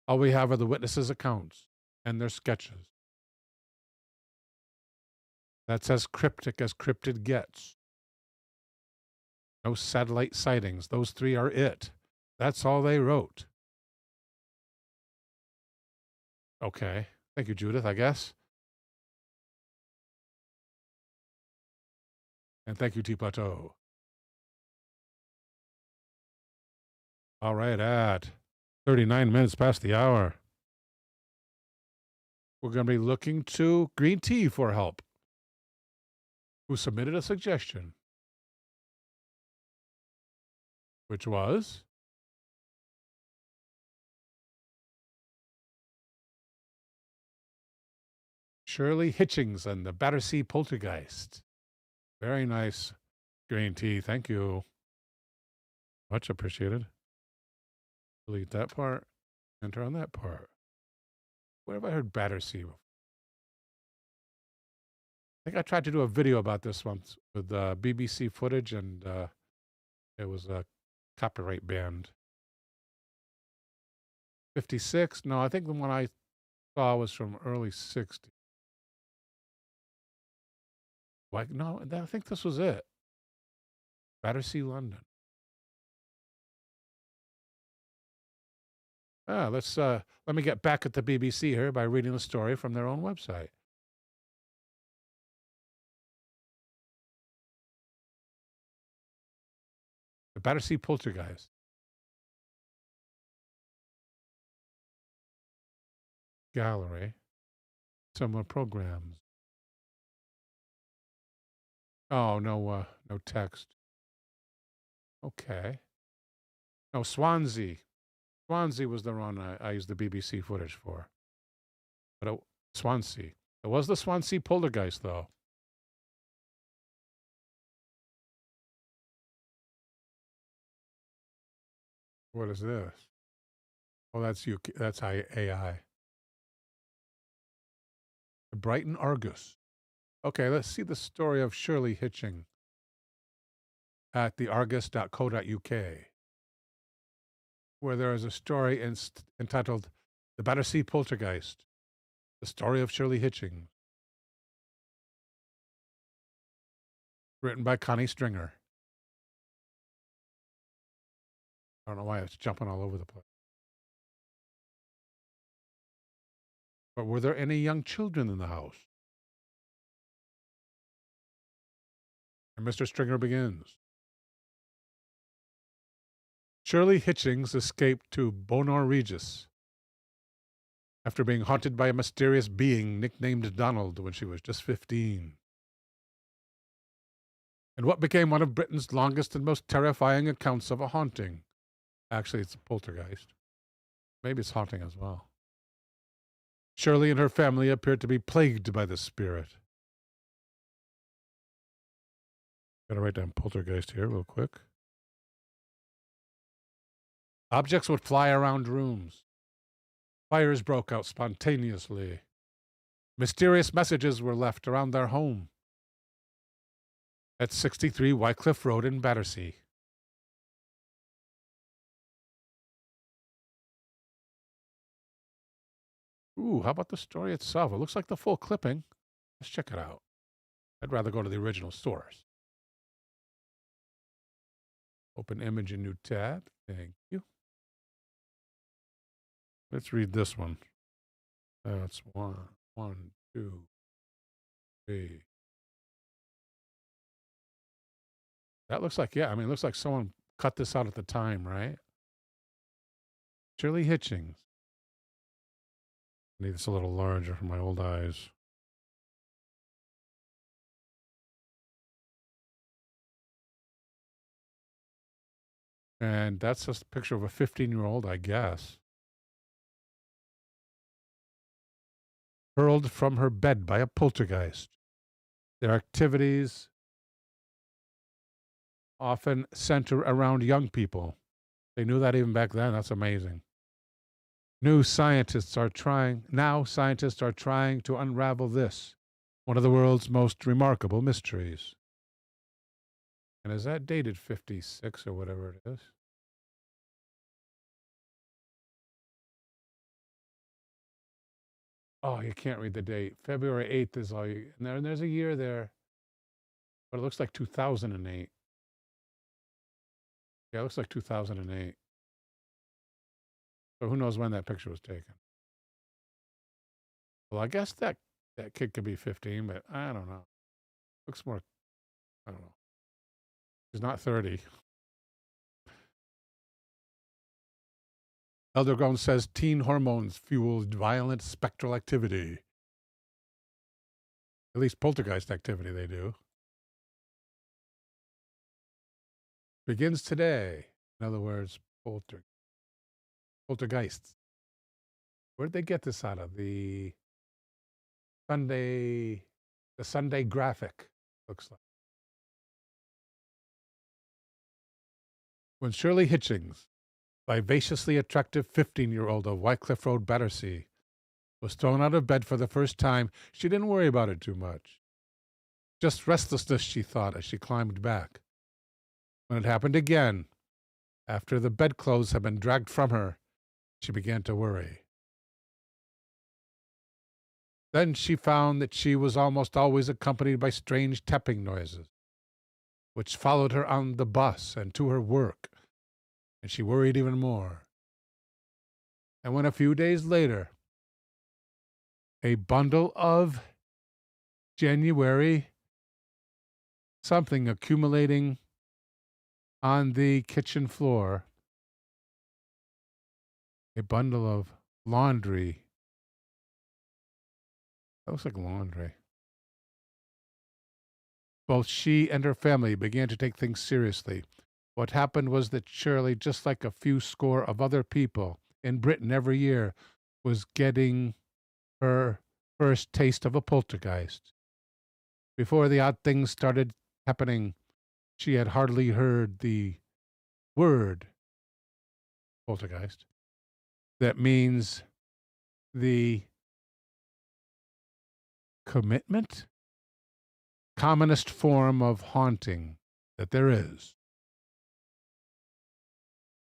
All we have are the witnesses' accounts and their sketches. That's as cryptic as cryptid gets. No satellite sightings. Those 3 are it. That's all they wrote. Okay. Thank you, Judith, I guess. And thank you, T. Plateau. All right, at 39 minutes past the hour, we're going to be looking to Green Tea for help, who submitted a suggestion, which was Shirley Hitchings and the Battersea Poltergeist. Very nice, Green Tea. Thank you. Much appreciated. Delete that part. Enter on that part. Where have I heard Battersea? I think I tried to do a video about this once with BBC footage, and it was a copyright banned. 56? No, I think the one I saw was from early 60s. Like, no, I think this was it. Battersea, London. Let me get back at the BBC here by reading the story from their own website. The Battersea Poltergeist. gallery. Similar programs. Oh, no, no text. Okay. No, Swansea. Swansea was the one I used the BBC footage for. But Swansea. It was the Swansea Poltergeist, though. What is this? Oh, that's UK. That's AI. The Brighton Argus. Okay, let's see the story of Shirley Hitching at theargus.co.uk, where there is a story entitled The Battersea Poltergeist, the story of Shirley Hitching, written by Connie Stringer. I don't know why it's jumping all over the place. But were there any young children in the house? And Mr. Stringer begins. Shirley Hitchings escaped to Bonar Regis after being haunted by a mysterious being nicknamed Donald when she was just 15. And what became one of Britain's longest and most terrifying accounts of a haunting. Actually, it's a poltergeist. Maybe it's haunting as well. Shirley and her family appeared to be plagued by the spirit. Gotta write down poltergeist here real quick. Objects would fly around rooms. Fires broke out spontaneously. Mysterious messages were left around their home at 63 Wycliffe Road in Battersea. Ooh, how about the story itself? It looks like the full clipping. Let's check it out. I'd rather go to the original source. Open image in new tab. Thank you. Let's read this one. That's one, two, three. That looks like, yeah, I mean, it looks like someone cut this out at the time, right? Shirley Hitchings. I need this a little larger for my old eyes. And that's just a picture of a 15-year-old, I guess. Hurled from her bed by a poltergeist. Their activities often center around young people. They knew that even back then. That's amazing. Now scientists are trying to unravel this, one of the world's most remarkable mysteries. And is that dated 56 or whatever it is? Oh, you can't read the date. February 8th is all you... And there's a year there. But it looks like 2008. Yeah, it looks like 2008. So who knows when that picture was taken. Well, I guess that kid could be 15, but I don't know. Looks more... I don't know. He's not 30. Eldergrown says teen hormones fueled violent spectral activity. At least poltergeist activity they do. Begins today. In other words, poltergeists. Where did they get this out of? The Sunday Graphic, looks like. When Shirley Hitchings, vivaciously attractive 15-year-old of Wycliffe Road, Battersea, was thrown out of bed for the first time, she didn't worry about it too much. Just restlessness, she thought, as she climbed back. When it happened again, after the bedclothes had been dragged from her, she began to worry. Then she found that she was almost always accompanied by strange tapping noises, which followed her on the bus and to her work, and she worried even more. And when a few days later, a bundle of January something accumulating on the kitchen floor, a bundle of laundry That looks like laundry. Both she and her family began to take things seriously. What happened was that Shirley, just like a few score of other people in Britain every year, was getting her first taste of a poltergeist. Before the odd things started happening, she had hardly heard the word poltergeist. That means the commitment, commonest form of haunting that there is.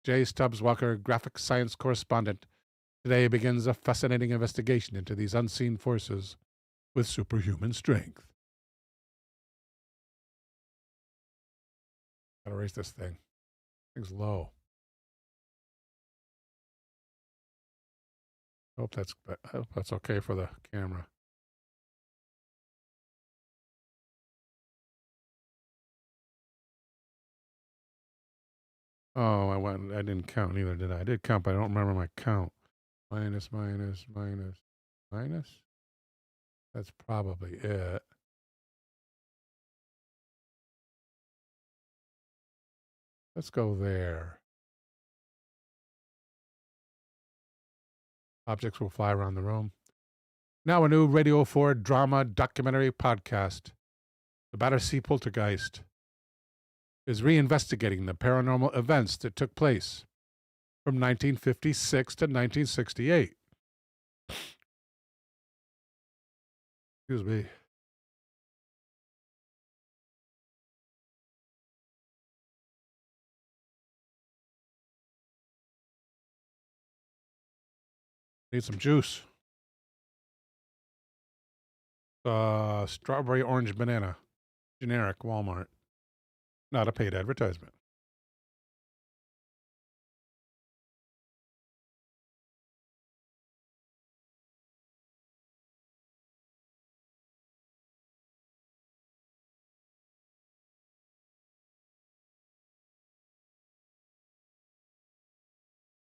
J. Stubbs Walker, graphic science correspondent, today begins a fascinating investigation into these unseen forces with superhuman strength. Gotta raise this thing. Thing's low. I hope that's okay for the camera. Oh, I didn't count either, did I? I did count, but I don't remember my count. Minus, minus, minus, minus. That's probably it. Let's go there. Objects will fly around the room. Now a new Radio 4 drama documentary podcast. The Battersea Poltergeist is reinvestigating the paranormal events that took place from 1956 to 1968. Excuse me. Need some juice. Strawberry orange banana. Generic Walmart. Not a paid advertisement.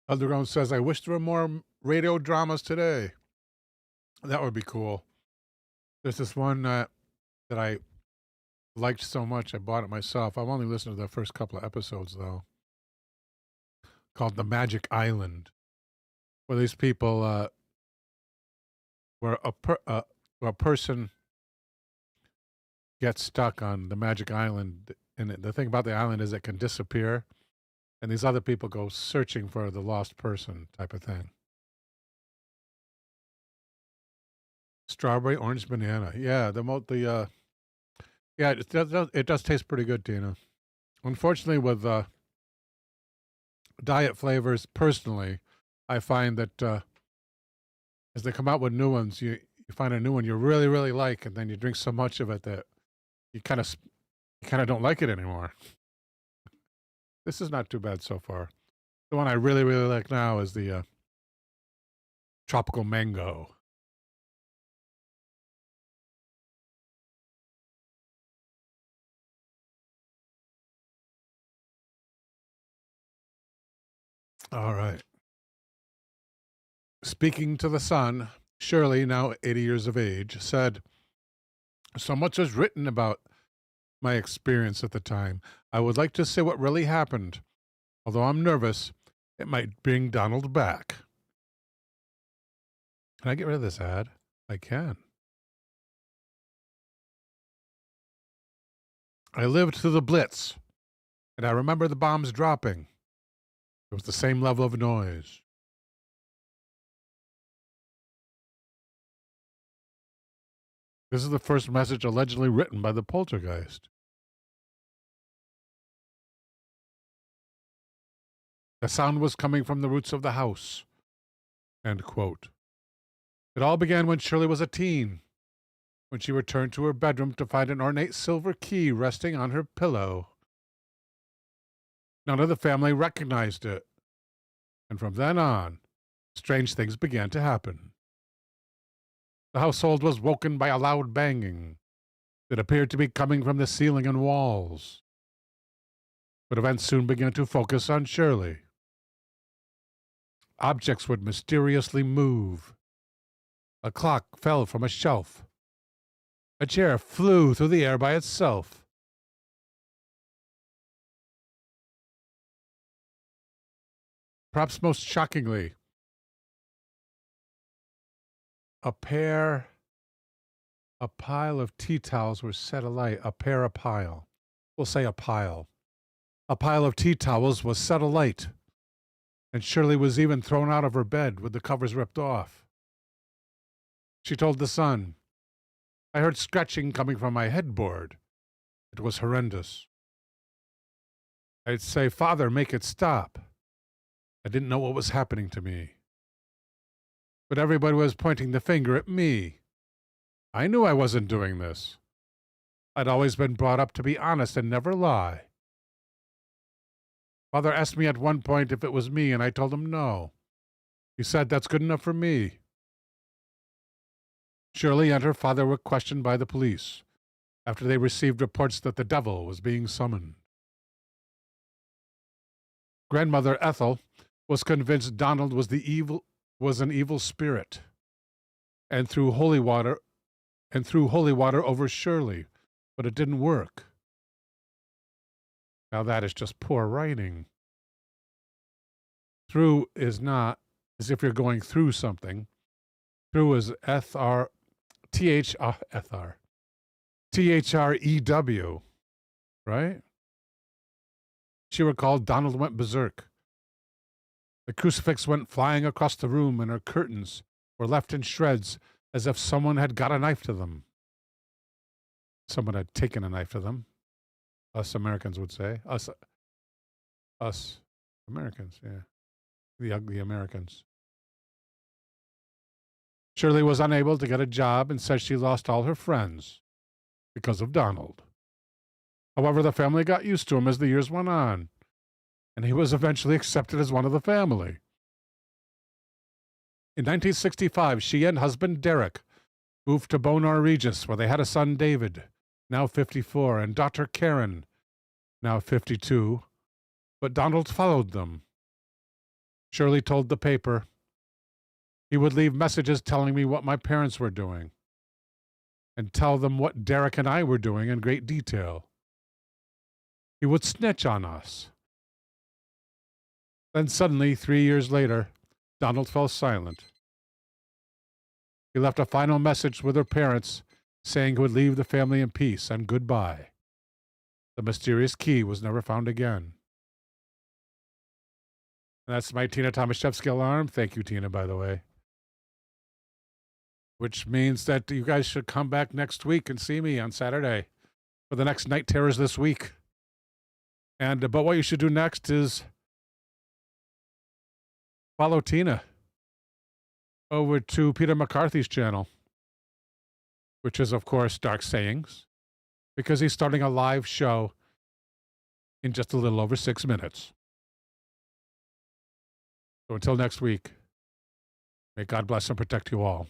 Underground says, I wish there were more radio dramas today. That would be cool. There's this one that I liked so much, I bought it myself. I've only listened to the first couple of episodes, though, called The Magic Island, where these people, where a person gets stuck on the Magic Island, and the thing about the island is it can disappear, and these other people go searching for the lost person type of thing. Strawberry orange banana. Yeah, it does taste pretty good, Tina. Unfortunately, with diet flavors, personally, I find that as they come out with new ones, you find a new one you really, really like, and then you drink so much of it that you kind of don't like it anymore. This is not too bad so far. The one I really, really like now is the tropical mango. All right. Speaking to the Sun, Shirley, now 80 years of age, said, so much is written about my experience at the time. I would like to say what really happened. Although I'm nervous, it might bring Donald back. Can I get rid of this ad? I can. I lived through the Blitz, and I remember the bombs dropping. It was the same level of noise. This is the first message allegedly written by the poltergeist. The sound was coming from the roots of the house. End quote. It all began when Shirley was a teen, when she returned to her bedroom to find an ornate silver key resting on her pillow. None of the family recognized it, and from then on, strange things began to happen. The household was woken by a loud banging that appeared to be coming from the ceiling and walls. But events soon began to focus on Shirley. Objects would mysteriously move. A clock fell from a shelf. A chair flew through the air by itself. Perhaps most shockingly, a pile of tea towels were set alight. A pile. We'll say a pile. A pile of tea towels was set alight, and Shirley was even thrown out of her bed with the covers ripped off. She told the Sun, "I heard scratching coming from my headboard. It was horrendous. I'd say, 'Father, make it stop.' I didn't know what was happening to me. But everybody was pointing the finger at me. I knew I wasn't doing this. I'd always been brought up to be honest and never lie. Father asked me at one point if it was me, and I told him no. He said that's good enough for me." Shirley and her father were questioned by the police after they received reports that the devil was being summoned. Grandmother Ethel was convinced Donald was an evil spirit, and threw holy water over Shirley, but it didn't work. Now that is just poor writing. Through is not as if you're going through something. Through is T-H-R-E-W, right? She recalled Donald went berserk. The crucifix went flying across the room, and her curtains were left in shreds as if someone had got a knife to them. Someone had taken a knife to them. Us Americans would say. Us Americans, yeah. The ugly Americans. Shirley was unable to get a job and says she lost all her friends because of Donald. However, the family got used to him as the years went on, and he was eventually accepted as one of the family. In 1965, she and husband Derek moved to Bonar Regis, where they had a son, David, now 54, and daughter Karen, now 52, but Donald followed them. Shirley told the paper, "He would leave messages telling me what my parents were doing, and tell them what Derek and I were doing in great detail. He would snitch on us." Then suddenly, 3 years later, Donald fell silent. He left a final message with her parents saying he would leave the family in peace and goodbye. The mysterious key was never found again. And that's my Tina Tomaszewski alarm. Thank you, Tina, by the way. Which means that you guys should come back next week and see me on Saturday for the next Night Terrors this week. But what you should do next is follow Tina over to Peter McCarthy's channel, which is, of course, Dark Sayings, because he's starting a live show in just a little over 6 minutes. So until next week, may God bless and protect you all.